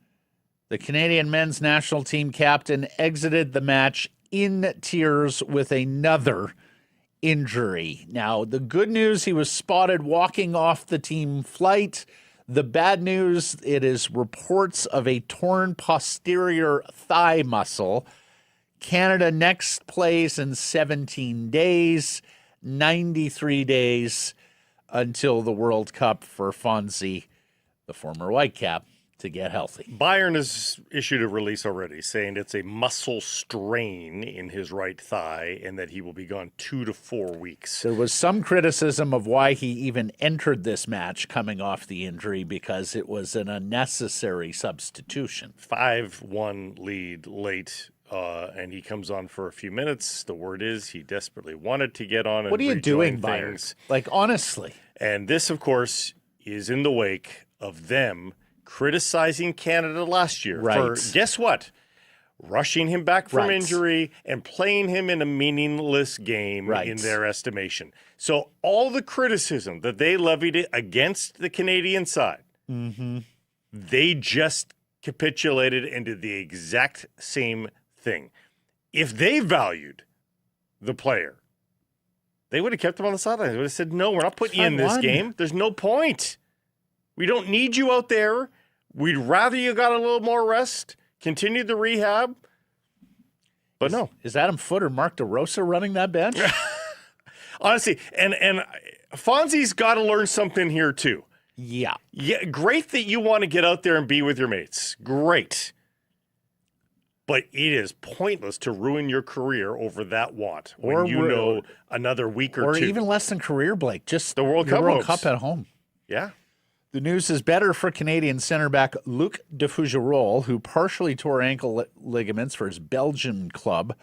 the Canadian men's national team captain exited the match in tears with another injury. Now, the good news, he was spotted walking off the team flight. The bad news, it is reports of a torn posterior thigh muscle. Canada next plays in 17 days, 93 days until the World Cup for Fonzie, the former Whitecap, to get healthy. Bayern has issued a release already saying it's a muscle strain in his right thigh and that he will be gone 2 to 4 weeks. There was some criticism of why he even entered this match coming off the injury because it was an unnecessary substitution. 5-1 lead late, and he comes on for a few minutes. The word is he desperately wanted to get on and What are you doing, rejoin Bayern? things. Like, honestly. And this, of course, is in the wake of them criticizing Canada last year for, guess what? Rushing him back from injury and playing him in a meaningless game in their estimation. So all the criticism that they levied against the Canadian side, they just capitulated and did the exact same thing. If they valued the player, they would have kept him on the sidelines. They would have said, no, we're not putting you in this game. There's no point. We don't need you out there. We'd rather you got a little more rest, continue the rehab. But no. Is Adam Foote or Mark DeRosa running that bench? Honestly, and Fonzie's got to learn something here too. Yeah. Yeah, great that you want to get out there and be with your mates. Great. But it is pointless to ruin your career over that want when you know another week or two. Or even less than career, Blake. Just the World Cup at home. Yeah. The news is better for Canadian center back Luc de Fougerolles, who partially tore ankle ligaments for his Belgian club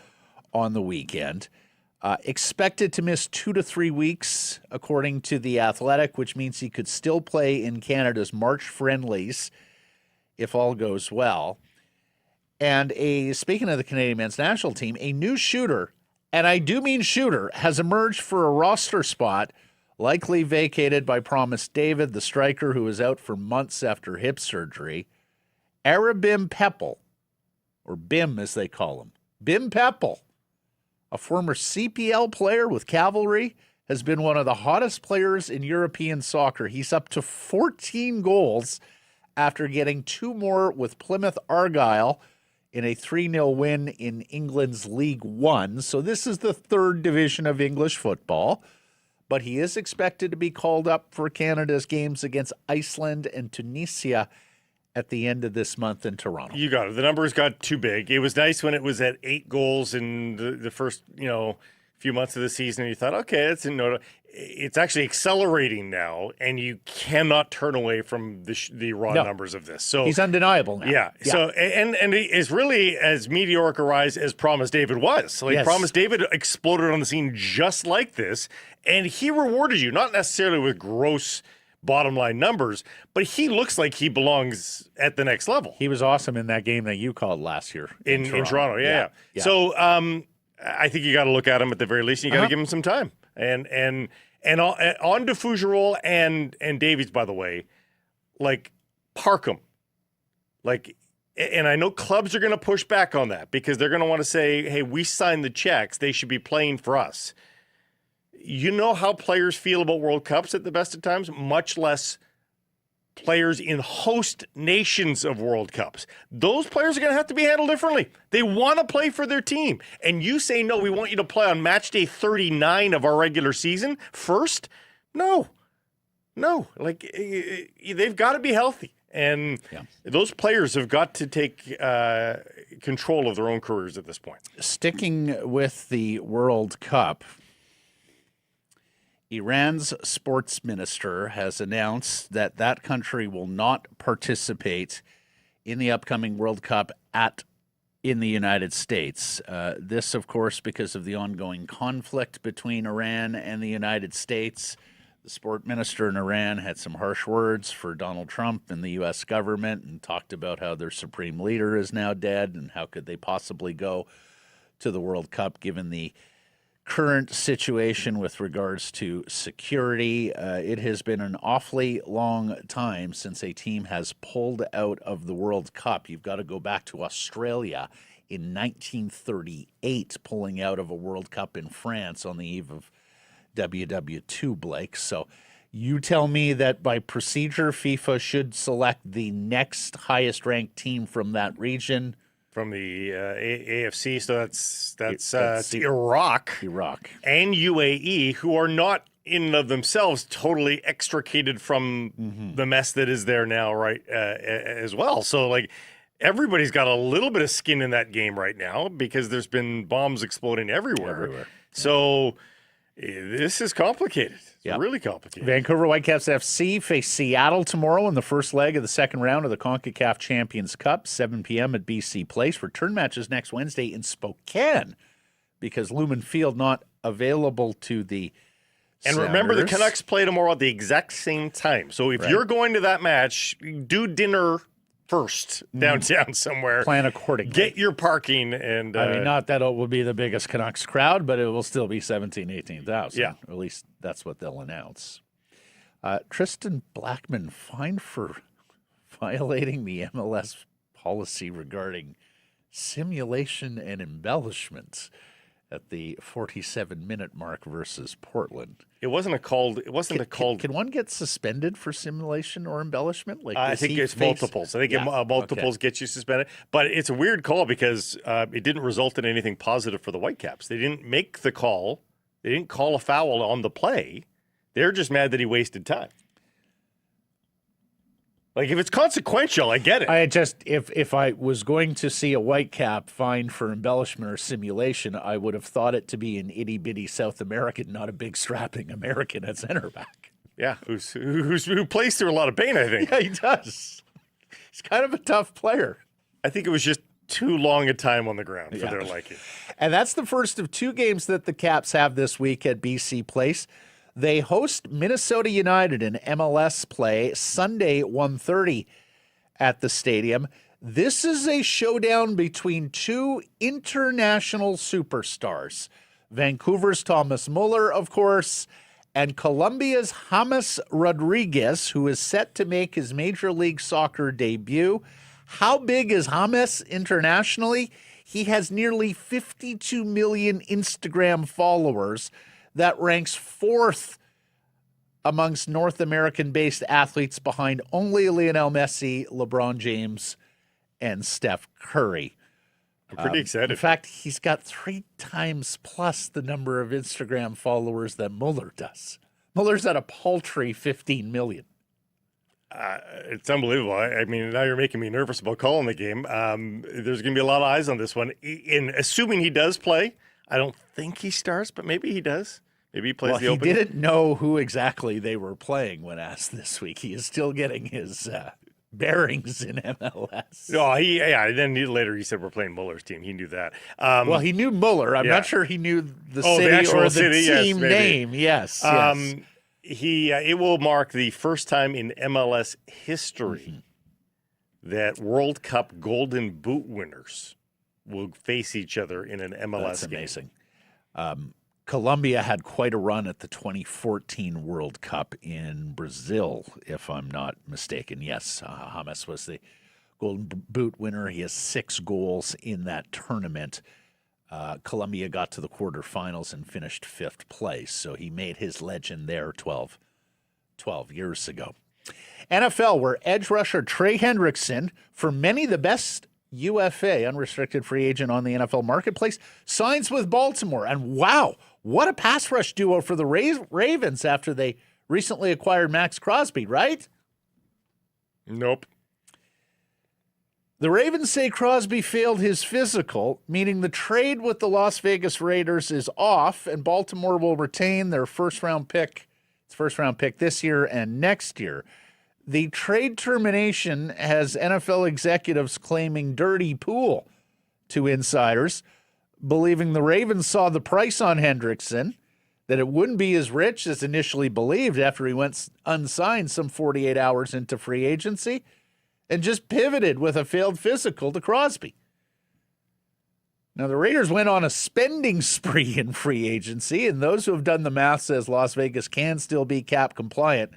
on the weekend. Expected to miss 2 to 3 weeks, according to The Athletic, which means he could still play in Canada's March friendlies if all goes well. And speaking of the Canadian men's national team, a new shooter, and I do mean shooter, has emerged for a roster spot, likely vacated by Promise David, the striker who was out for months after hip surgery. Arabim Peppel, or Bim as they call him. Bim Peppel, a former CPL player with Cavalry, has been one of the hottest players in European soccer. He's up to 14 goals after getting 2 more with Plymouth Argyle in a 3-0 win in England's League One. So this is the 3rd division of English football. But he is expected to be called up for Canada's games against Iceland and Tunisia at the end of this month in Toronto. You got it. The numbers got too big. It was nice when it was at 8 goals in the first, few months of the season. And you thought, okay, it's actually accelerating now, and you cannot turn away from the raw numbers of this. So he's undeniable now. Yeah. So and he is really as meteoric a rise as Promise David was. Promise David exploded on the scene just like this, and he rewarded you, not necessarily with gross bottom line numbers, but he looks like he belongs at the next level. He was awesome in that game that you called last year in Toronto. Yeah. So I think you got to look at him at the very least. And you got to give him some time. And on to Fougerolles and Davies, by the way, park them. And I know clubs are going to push back on that because they're going to want to say, hey, we signed the checks. They should be playing for us. You know how players feel about World Cups at the best of times, much less players in host nations of World Cups. Those players are going to have to be handled differently. They want to play for their team. And you say, no, we want you to play on match day 39 of our regular season first? No. They've got to be healthy. And those players have got to take control of their own careers at this point. Sticking with the World Cup, Iran's sports minister has announced that country will not participate in the upcoming World Cup in the United States. This, of course, because of the ongoing conflict between Iran and the United States. The sport minister in Iran had some harsh words for Donald Trump and the U.S. government and talked about how their supreme leader is now dead and how could they possibly go to the World Cup given the current situation with regards to security. It has been an awfully long time since a team has pulled out of the World Cup. You've got to go back to Australia in 1938, pulling out of a World Cup in France on the eve of WW2, Blake. So you tell me that by procedure, FIFA should select the next highest ranked team from that region. From the AFC, so that's Iraq and UAE, who are not in and of themselves totally extricated from the mess that is there now, right, as well. So, like, everybody's got a little bit of skin in that game right now because there's been bombs exploding everywhere. So this is complicated. It's really complicated. Vancouver Whitecaps FC face Seattle tomorrow in the first leg of the second round of the CONCACAF Champions Cup, 7 p.m. at BC Place. Return matches next Wednesday in Spokane because Lumen Field not available to the And remember, the Canucks play tomorrow at the exact same time. So if you're going to that match, do dinner first downtown somewhere. Plan accordingly. Get your parking. And I mean, not that it will be the biggest Canucks crowd, but it will still be 17,000, 18,000. Yeah. Or at least that's what they'll announce. Tristan Blackman fined for violating the MLS policy regarding simulation and embellishments at the 47-minute mark versus Portland. It wasn't a called. Can one get suspended for simulation or embellishment? Like, I think it's multiples. I think multiples get you suspended. But it's a weird call because it didn't result in anything positive for the Whitecaps. They didn't make the call. They didn't call a foul on the play. They're just mad that he wasted time. Like, if it's consequential, I get it. I just, if I was going to see a Whitecap fined for embellishment or simulation, I would have thought it to be an itty-bitty South American, not a big strapping American at center back. Yeah, who plays through a lot of pain, I think. Yeah, he does. He's kind of a tough player. I think it was just too long a time on the ground for their liking. And that's the first of two games that the Caps have this week at BC Place. They host Minnesota United in MLS play Sunday 1:30 at the stadium. This is a showdown between two international superstars. Vancouver's Thomas Muller, of course, and Colombia's James Rodriguez, who is set to make his Major League Soccer debut. How big is James internationally? He has nearly 52 million Instagram followers. That ranks fourth amongst North American-based athletes behind only Lionel Messi, LeBron James, and Steph Curry. I'm pretty excited. In fact, he's got 3 times plus the number of Instagram followers that Muller does. Muller's at a paltry 15 million. It's unbelievable. I mean, now you're making me nervous about calling the game. There's going to be a lot of eyes on this one. In assuming he does play, I don't think he starts, but maybe he does. Maybe he plays the opening. He didn't know who exactly they were playing when asked this week. He is still getting his bearings in MLS. Oh, then later he said we're playing Muller's team. He knew that. Well, he knew Muller. I'm not sure he knew the city actual or the city, team name. Yes. It will mark the first time in MLS history that World Cup Golden Boot winners will face each other in an MLS game. That's amazing. Colombia had quite a run at the 2014 World Cup in Brazil, if I'm not mistaken. Yes, James was the Golden Boot winner. He has 6 goals in that tournament. Colombia got to the quarterfinals and finished 5th place, so he made his legend there 12 years ago. NFL, where edge rusher Trey Hendrickson, for many the best UFA, unrestricted free agent on the NFL marketplace, signs with Baltimore. And wow, what a pass rush duo for the Ravens after they recently acquired Max Crosby, right? Nope. The Ravens say Crosby failed his physical, meaning the trade with the Las Vegas Raiders is off, and Baltimore will retain their first-round pick this year and next year. The trade termination has NFL executives claiming dirty pool to insiders, believing the Ravens saw the price on Hendrickson, that it wouldn't be as rich as initially believed after he went unsigned some 48 hours into free agency, and just pivoted with a failed physical to Crosby. Now, the Raiders went on a spending spree in free agency, and those who have done the math says Las Vegas can still be cap compliant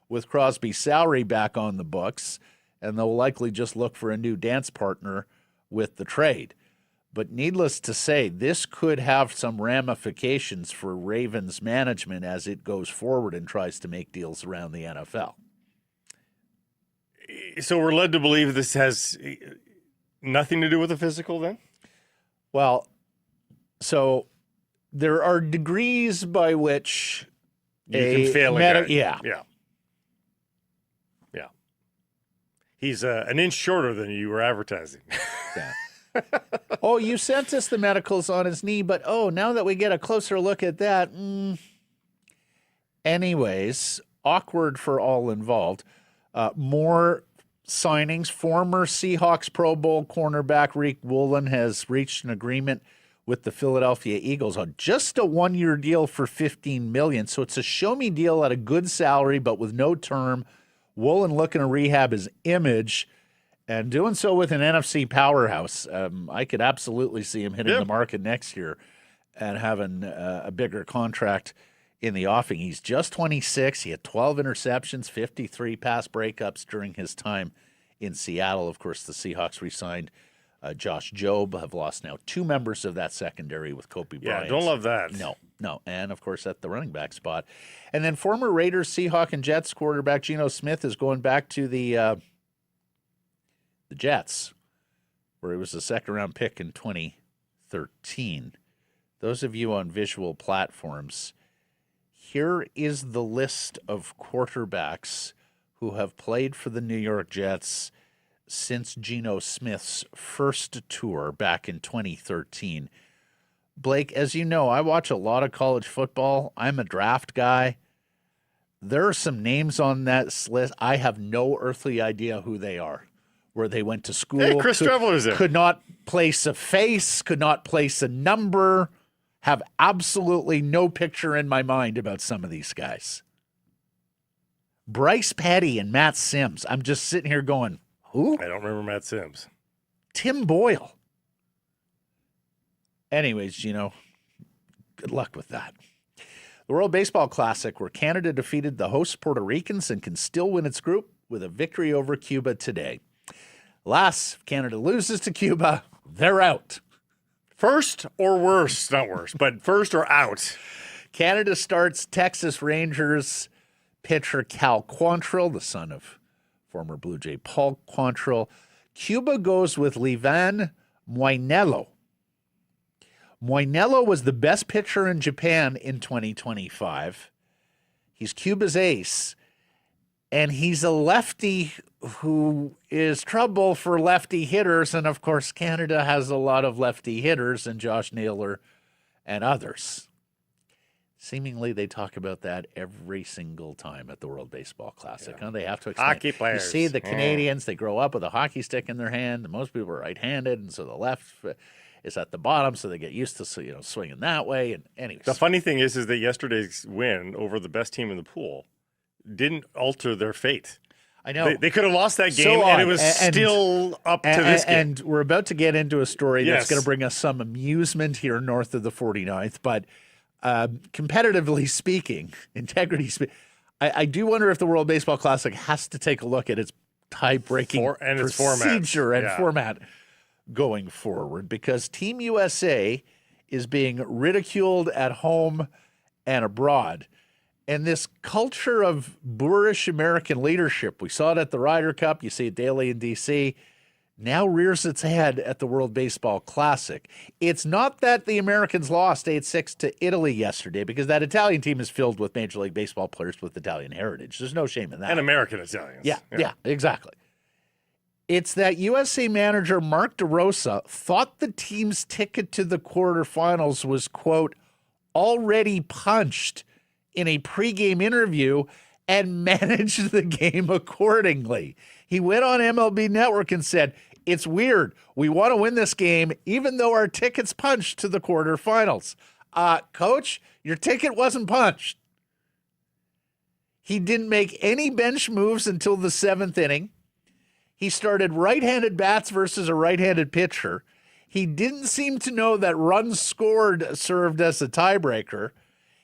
with Crosby's salary back on the books, and they'll likely just look for a new dance partner with the trade. But needless to say, this could have some ramifications for Ravens management as it goes forward and tries to make deals around the NFL. So we're led to believe this has nothing to do with the physical then? Well, so there are degrees by which You can fail a guy. Yeah. Yeah. Yeah. He's an inch shorter than you were advertising. Yeah. Oh, you sent us the medicals on his knee, but now that we get a closer look at that, anyways, awkward for all involved. More signings. Former Seahawks Pro Bowl cornerback Rick Woolen has reached an agreement with the Philadelphia Eagles on just a 1-year deal for $15 million. So it's a show-me deal at a good salary, but with no term. Woolen looking to rehab his image and doing so with an NFC powerhouse. I could absolutely see him hitting the market next year and having a bigger contract in the offing. He's just 26. He had 12 interceptions, 53 pass breakups during his time in Seattle. Of course, the Seahawks re-signed Josh Jobe, have lost now 2 members of that secondary with Kobe Bryant. Yeah, don't love that. No. And, of course, at the running back spot. And then former Raiders, Seahawks, and Jets quarterback Geno Smith is going back to the Jets, where he was a second-round pick in 2013. Those of you on visual platforms, here is the list of quarterbacks who have played for the New York Jets since Geno Smith's first tour back in 2013. Blake, as you know, I watch a lot of college football. I'm a draft guy. There are some names on that list. I have no earthly idea who they are, where they went to school. Hey, Chris Treveller's in. Could not place a face, could not place a number, have absolutely no picture in my mind about some of these guys. Bryce Petty and Matt Sims. I'm just sitting here going, who? I don't remember Matt Sims. Tim Boyle. Anyways, good luck with that. The World Baseball Classic, where Canada defeated the host Puerto Ricans and can still win its group with a victory over Cuba today. Alas, if Canada loses to Cuba, they're out. First or worse, not worse, but first or out. Canada starts Texas Rangers pitcher Cal Quantrill, the son of former Blue Jay Paul Quantrill. Cuba goes with Livan Moinelo. Moinelo was the best pitcher in Japan in 2025. He's Cuba's ace, and he's a lefty who is trouble for lefty hitters. And, of course, Canada has a lot of lefty hitters, and Josh Naylor and others. Seemingly, they talk about that every single time at the World Baseball Classic. Yeah. They have to explain. Hockey players. You see the Canadians, they grow up with a hockey stick in their hand. And most people are right-handed, and so the left is at the bottom, so they get used to swinging that way. And anyways. The funny thing is that yesterday's win over the best team in the pool didn't alter their fate. I know. They could have lost that game, and it was still up to this game. And we're about to get into a story that's going to bring us some amusement here north of the 49th, but competitively speaking, integrity speaking, I do wonder if the World Baseball Classic has to take a look at its tie-breaking procedure and format going forward, because Team USA is being ridiculed at home and abroad. And this culture of boorish American leadership, we saw it at the Ryder Cup, you see it daily in D.C., now rears its head at the World Baseball Classic. It's not that the Americans lost 8-6 to Italy yesterday, because that Italian team is filled with Major League Baseball players with Italian heritage. There's no shame in that. And American Italians. Yeah, exactly. It's that USA manager Mark DeRosa thought the team's ticket to the quarterfinals was, quote, already punched in a pregame interview and managed the game accordingly. He went on MLB Network and said, it's weird. We want to win this game, even though our ticket's punched to the quarterfinals. Coach, your ticket wasn't punched. He didn't make any bench moves until the 7th inning. He started right-handed bats versus a right-handed pitcher. He didn't seem to know that runs scored served as a tiebreaker.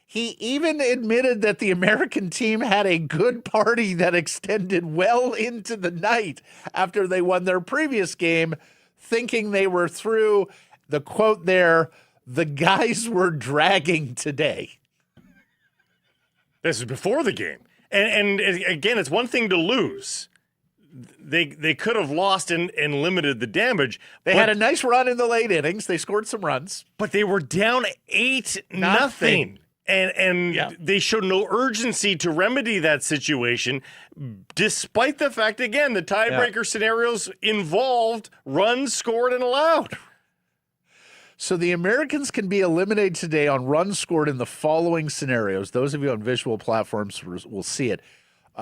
He even admitted that the American team had a good party that extended well into the night after they won their previous game, thinking they were through. The quote there, the guys were dragging today. This is before the game. And again, it's one thing to lose. They could have lost and limited the damage. They had a nice run in the late innings. They scored some runs. But they were down 8-0. And Yeah. they showed no urgency to remedy that situation, despite the fact, again, the tiebreaker scenarios involved runs scored and allowed. So the Americans can be eliminated today on runs scored in the following scenarios. Those of you on visual platforms will see it.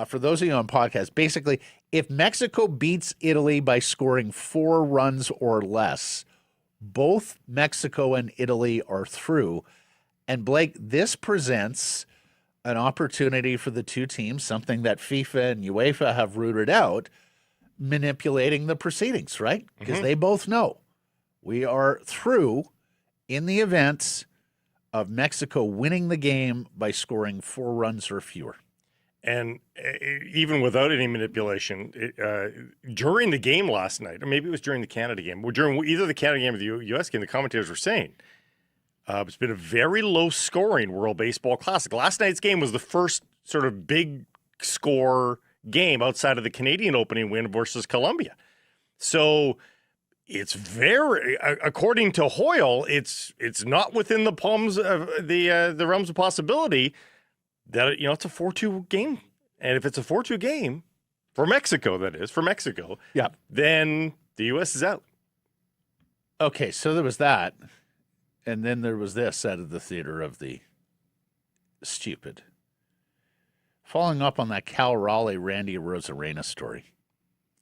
For those of you on podcasts, basically, if Mexico beats Italy by scoring 4 runs or less, both Mexico and Italy are through. And Blake, this presents an opportunity for the two teams, something that FIFA and UEFA have rooted out, manipulating the proceedings, right? Because they both know we are through in the event of Mexico winning the game by scoring 4 runs or fewer. And even without any manipulation, during the game last night, or maybe it was during the Canada game, or during either the Canada game or the U.S. game, the commentators were saying it's been a very low-scoring World Baseball Classic. Last night's game was the first sort of big score game outside of the Canadian opening win versus Colombia. So it's very, according to Hoyle, it's not within the palms of the realms of possibility that it's a 4-2 game, and if it's a 4-2 game for Mexico, then the U.S. is out. Okay, so there was that, and then there was this out of the theater of the stupid. Following up on that Cal Raleigh Randy Arozarena story,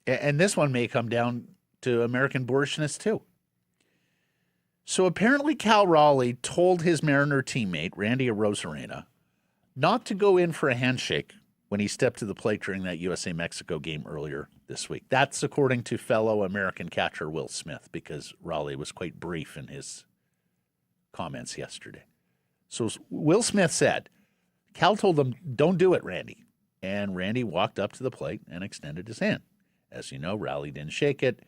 and this one may come down to American Borishness too. So apparently Cal Raleigh told his Mariner teammate Randy Arozarena not to go in for a handshake when he stepped to the plate during that USA-Mexico game earlier this week. That's according to fellow American catcher Will Smith, because Raleigh was quite brief in his comments yesterday. So Will Smith said, Cal told him, don't do it, Randy. And Randy walked up to the plate and extended his hand. As you know, Raleigh didn't shake it.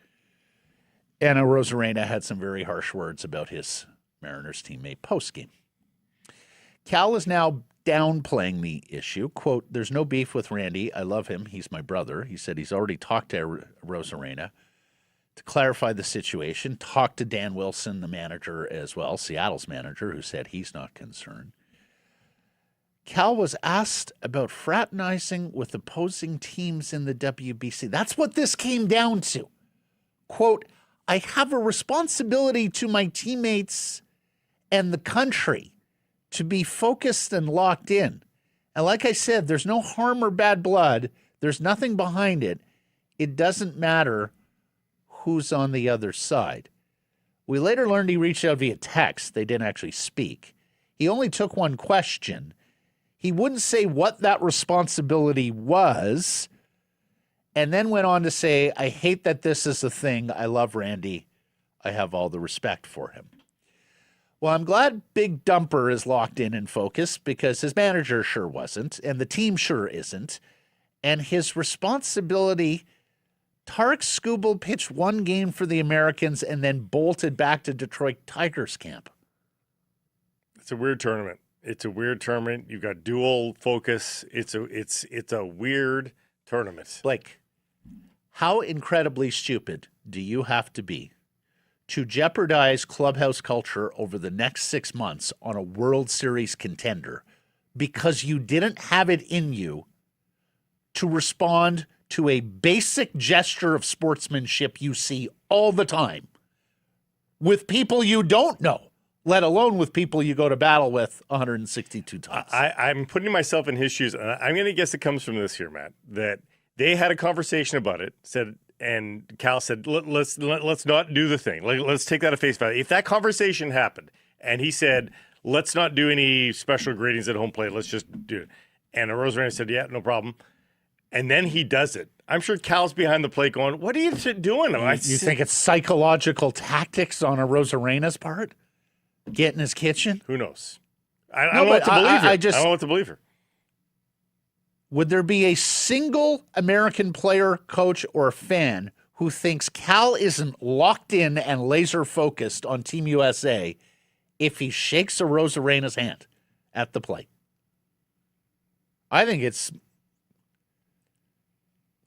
And Arozarena had some very harsh words about his Mariners teammate post-game. Cal is now downplaying the issue. Quote, there's no beef with Randy. I love him. He's my brother. He said he's already talked to Arozarena to clarify the situation, talked to Dan Wilson, the manager as well, Seattle's manager, who said he's not concerned. Cal was asked about fraternizing with opposing teams in the WBC. That's what this came down to. Quote, I have a responsibility to my teammates and the country to be focused and locked in. And like I said, there's no harm or bad blood. There's nothing behind it. It doesn't matter who's on the other side. We later learned he reached out via text. They didn't actually speak. He only took one question. He wouldn't say what that responsibility was, and then went on to say, I hate that this is a thing. I love Randy. I have all the respect for him. Well, I'm glad Big Dumper is locked in and focused, because his manager sure wasn't, and the team sure isn't. And his responsibility, Tarek Skubal pitched one game for the Americans and then bolted back to Detroit Tigers camp. It's a weird tournament. You've got dual focus. It's a weird tournament. Blake, how incredibly stupid do you have to be to jeopardize clubhouse culture over the next 6 months on a World Series contender because you didn't have it in you to respond to a basic gesture of sportsmanship you see all the time with people you don't know, let alone with people you go to battle with 162 times? I'm putting myself in his shoes, and I'm going to guess it comes from this here, Matt, that they had a conversation about it, and Cal said, let's not do the thing. Let's take that at face value. If that conversation happened, and he said, let's not do any special gradings at home plate, let's just do it. And Arozarena said, yeah, no problem. And then he does it. I'm sure Cal's behind the plate going, what are you doing? You think it's psychological tactics on Arozarena's part? Get in his kitchen? Who knows? I don't know what to believe her. I don't know what to believe her. Would there be a single American player, coach, or fan who thinks Cal isn't locked in and laser focused on Team USA if he shakes Arozarena's hand at the plate? I think it's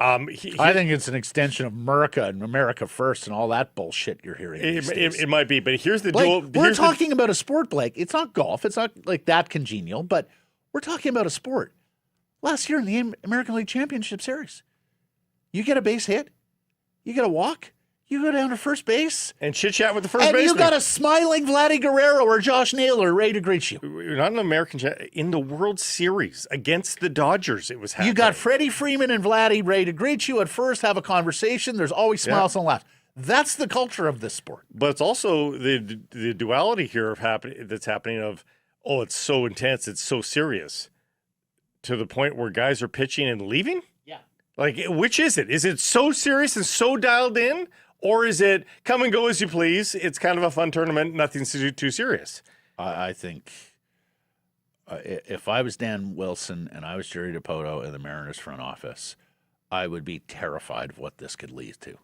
I think it's an extension of America and America First and all that bullshit you're hearing. It might be, but here's the Blake, we're talking about a sport, Blake. It's not golf. It's not like that congenial, but we're talking about a sport. Last year in the American League Championship Series, you get a base hit, you get a walk, you go down to first base. And chit-chat with the first baseman. And you got a smiling Vladdy Guerrero or Josh Naylor ready to greet you. Not an American in the World Series against the Dodgers, it was happening. You got Freddie Freeman and Vladdy ready to greet you at first, have a conversation. There's always smiles and laughs. That's the culture of this sport. But it's also the duality here that's happening of, oh, it's so intense, it's so serious, to the point where guys are pitching and leaving? Yeah. Like, which is it? Is it so serious and so dialed in? Or is it come and go as you please? It's kind of a fun tournament. Nothing's too serious. I think if I was Dan Wilson and I was Jerry Dipoto in the Mariners front office, I would be terrified of what this could lead to.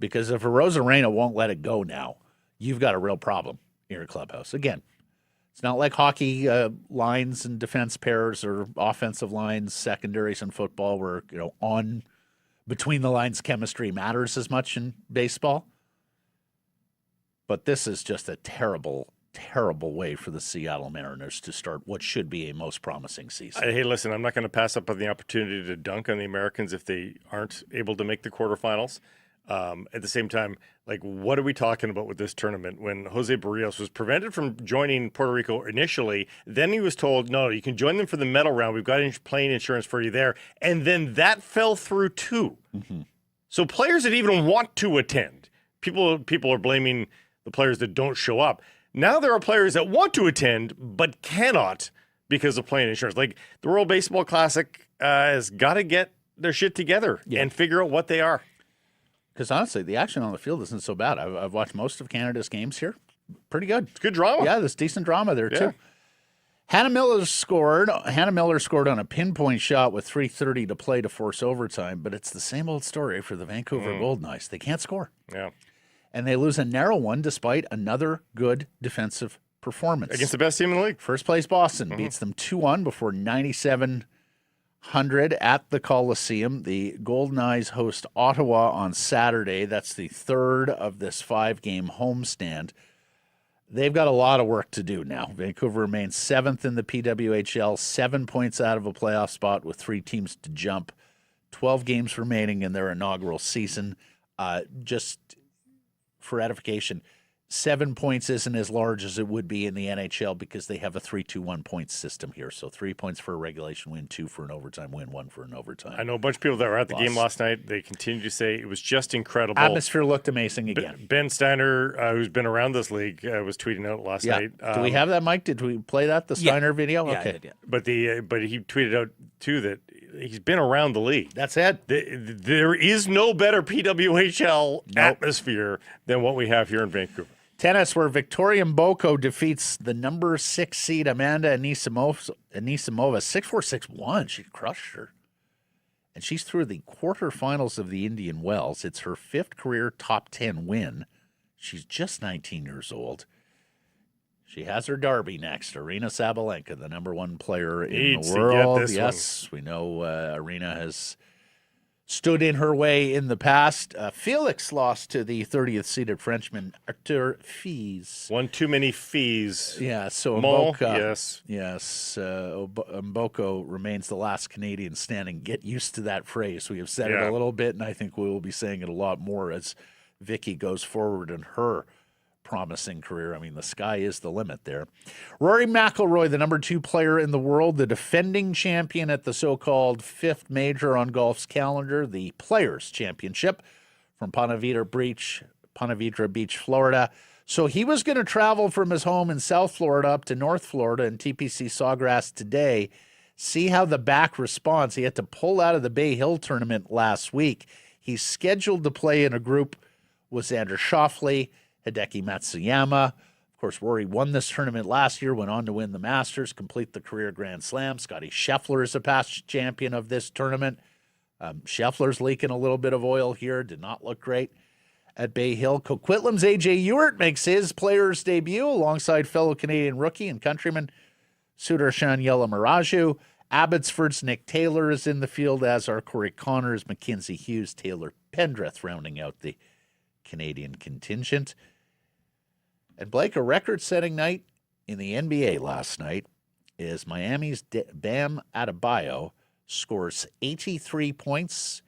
Because if Rosarena won't let it go now, you've got a real problem in your clubhouse. Again, it's not like hockey lines and defense pairs or offensive lines, secondaries in football where, on between the lines chemistry matters as much in baseball. But this is just a terrible, terrible way for the Seattle Mariners to start what should be a most promising season. Hey, listen, I'm not going to pass up on the opportunity to dunk on the Americans if they aren't able to make the quarterfinals. At the same time, like, what are we talking about with this tournament? When Jose Barrios was prevented from joining Puerto Rico initially, then he was told, no, you can join them for the medal round. We've got plane insurance for you there. And then that fell through too. Mm-hmm. So players that even want to attend, people are blaming the players that don't show up. Now there are players that want to attend but cannot because of plane insurance. Like the World Baseball Classic has got to get their shit together and figure out what they are. Because honestly, the action on the field isn't so bad. I've watched most of Canada's games here. Pretty good. It's good drama. Yeah, there's decent drama there, too. Hannah Miller scored on a pinpoint shot with 3:30 to play to force overtime, but it's the same old story for the Vancouver Golden Knights. They can't score. Yeah. And they lose a narrow one despite another good defensive performance. Against the best team in the league. First place Boston beats them 2-1 before 97 100 at the Coliseum. The Golden Knights host Ottawa on Saturday. That's the third of this 5-game homestand. They've got a lot of work to do now. Vancouver remains 7th in the PWHL, 7 points out of a playoff spot with 3 teams to jump. 12 games remaining in their inaugural season. Just for edification, 7 points isn't as large as it would be in the NHL because they have a 3-2-1 point system here. So 3 points for a regulation win, 2 for an overtime win, 1 for an overtime. I know a bunch of people that were at the game last night. They continue to say it was just incredible. Atmosphere looked amazing again. Ben Steiner, who's been around this league, was tweeting out last night. Do we have that, Mike? Did we play that, the Steiner video? Yeah, okay. I did, yeah. But he tweeted out, too, that he's been around the league. That's it. There is no better PWHL atmosphere than what we have here in Vancouver. Tennis, where Victoria Mboko defeats the number 6 seed Amanda Anisimova 6-4, 6-1. She crushed her. And she's through the quarterfinals of the Indian Wells. It's her 5th career top 10 win. She's just 19 years old. She has her derby next. Arena Sabalenka, the number 1 player in the world. Yes, we know Arena has stood in her way in the past. Felix lost to the 30th seeded Frenchman, Arthur Fees. One too many fees. Yeah, so Mboko, Mboko remains the last Canadian standing. Get used to that phrase. We have said it a little bit, and I think we will be saying it a lot more as Vicky goes forward in her promising career. I mean, the sky is the limit there. Rory McIlroy, the number 2 player in the world, the defending champion at the so-called 5th major on golf's calendar, the Players' Championship from Ponte Vedra Beach, Florida. So he was going to travel from his home in South Florida up to North Florida in TPC Sawgrass today. See how the back responds. He had to pull out of the Bay Hill tournament last week. He's scheduled to play in a group with Xander Schauffele, Hideki Matsuyama. Of course, Rory won this tournament last year, went on to win the Masters, complete the career Grand Slam. Scotty Scheffler is a past champion of this tournament. Scheffler's leaking a little bit of oil here. Did not look great at Bay Hill. Coquitlam's A.J. Ewart makes his player's debut alongside fellow Canadian rookie and countryman Sudarshan Yelamaraju. Abbotsford's Nick Taylor is in the field, as are Corey Connors, Mackenzie Hughes, Taylor Pendrith, rounding out the Canadian contingent. And Blake, a record-setting night in the NBA last night is Miami's Bam Adebayo scores 83 points,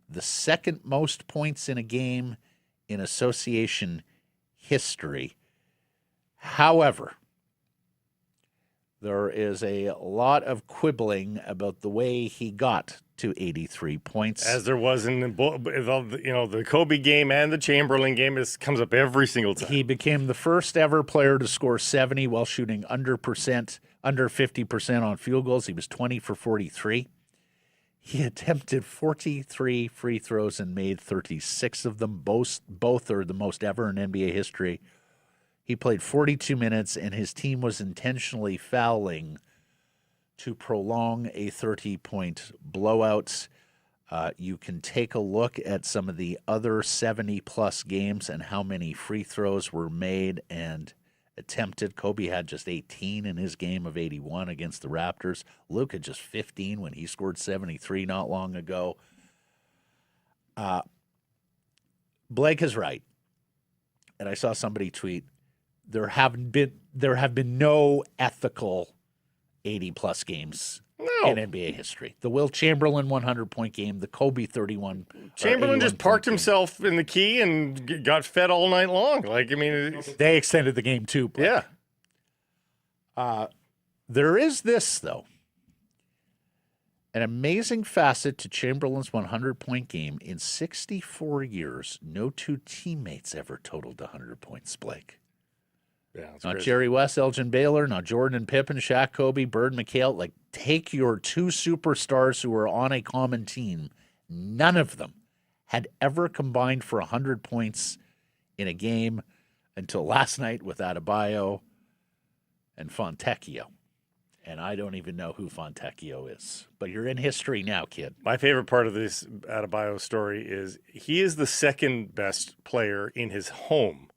the second most points in a game in association history. However, there is a lot of quibbling about the way he got to 83 points. As there was in the Kobe game and the Chamberlain game. This comes up every single time. He became the first ever player to score 70 while shooting under 50% on field goals. He was 20 for 43. He attempted 43 free throws and made 36 of them. Both are the most ever in NBA history. He played 42 minutes, and his team was intentionally fouling to prolong a 30-point blowout. You can take a look at some of the other 70-plus games and how many free throws were made and attempted. Kobe had just 18 in his game of 81 against the Raptors. Luke had just 15 when he scored 73 not long ago. Blake is right. And I saw somebody tweet, there have been no ethical 80-plus games in NBA history. The Will Chamberlain 100-point game, the Kobe 31. Chamberlain just parked himself in the key and got fed all night long. They extended the game too. Blake. Yeah. There is this, though. An amazing facet to Chamberlain's 100-point game. In 64 years, no two teammates ever totaled 100 points, Blake. Yeah, that's Not crazy. Jerry West, Elgin Baylor, not Jordan and Pippen, Shaq, Kobe, Bird, McHale. Like, take your two superstars who were on a common team. None of them had ever combined for 100 points in a game until last night with Adebayo and Fontecchio. And I don't even know who Fontecchio is. But you're in history now, kid. My favorite part of this Adebayo story is he is the second best player in his home.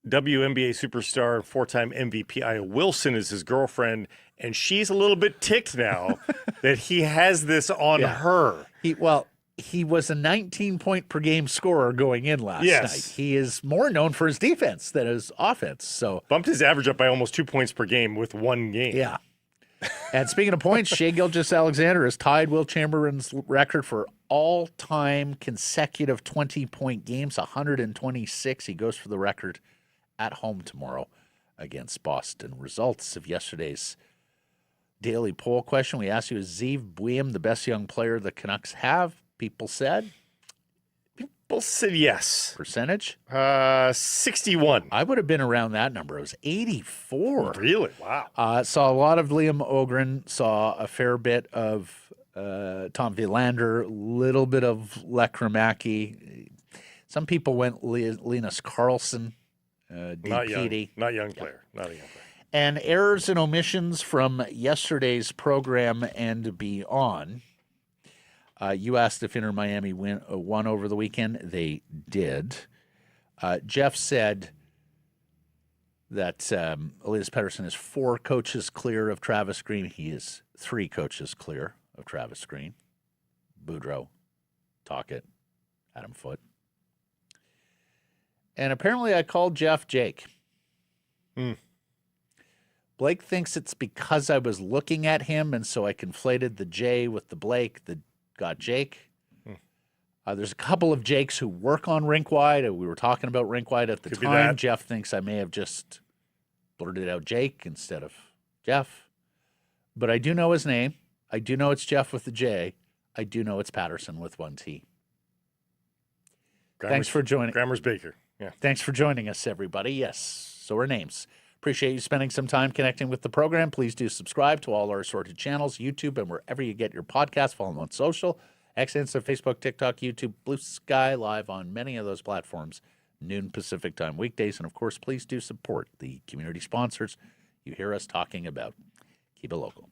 WNBA superstar, four-time MVP Aya Wilson is his girlfriend, and she's a little bit ticked now that he has this on her. He was a 19-point-per-game scorer going in last night. He is more known for his defense than his offense. So bumped his average up by almost 2 points per game with one game. Yeah. And speaking of points, Shai Gilgeous-Alexander has tied Will Chamberlain's record for all-time consecutive 20-point games, 126. He goes for the record at home tomorrow against Boston. Results of yesterday's daily poll question. We asked you, is Zeev Buium the best young player the Canucks have? People said yes. Percentage? 61. I would have been around that number. It was 84. Really? Wow. Saw a lot of Liam Ogren. Saw a fair bit of Tom Willander. A little bit of Lekramaki. Some people went Linus Karlsson. Not young player. Not a young player. And errors and omissions from yesterday's program and beyond. You asked if Inter Miami won over the weekend. They did. Jeff said that Elias Pettersson is 4 coaches clear of Travis Green. He is 3 coaches clear of Travis Green. Boudreau, Tocchet, Adam Foote. And apparently I called Jeff Jake. Blake thinks it's because I was looking at him, and so I conflated the J with the Blake that got Jake. There's a couple of Jakes who work on Rinkwide. We were talking about Rinkwide at the time. Jeff thinks I may have just blurted out Jake instead of Jeff. But I do know his name. I do know it's Jeff with the J. I do know it's Patterson with 1 T. Thanks for joining. Grammer's Baker. Yeah. Thanks for joining us, everybody. Yes, so are names. Appreciate you spending some time connecting with the program. Please do subscribe to all our assorted channels, YouTube, and wherever you get your podcasts. Follow them on social, X, Insta, Facebook, TikTok, YouTube, Blue Sky, live on many of those platforms, noon Pacific time weekdays. And, of course, please do support the community sponsors you hear us talking about. Keep it local.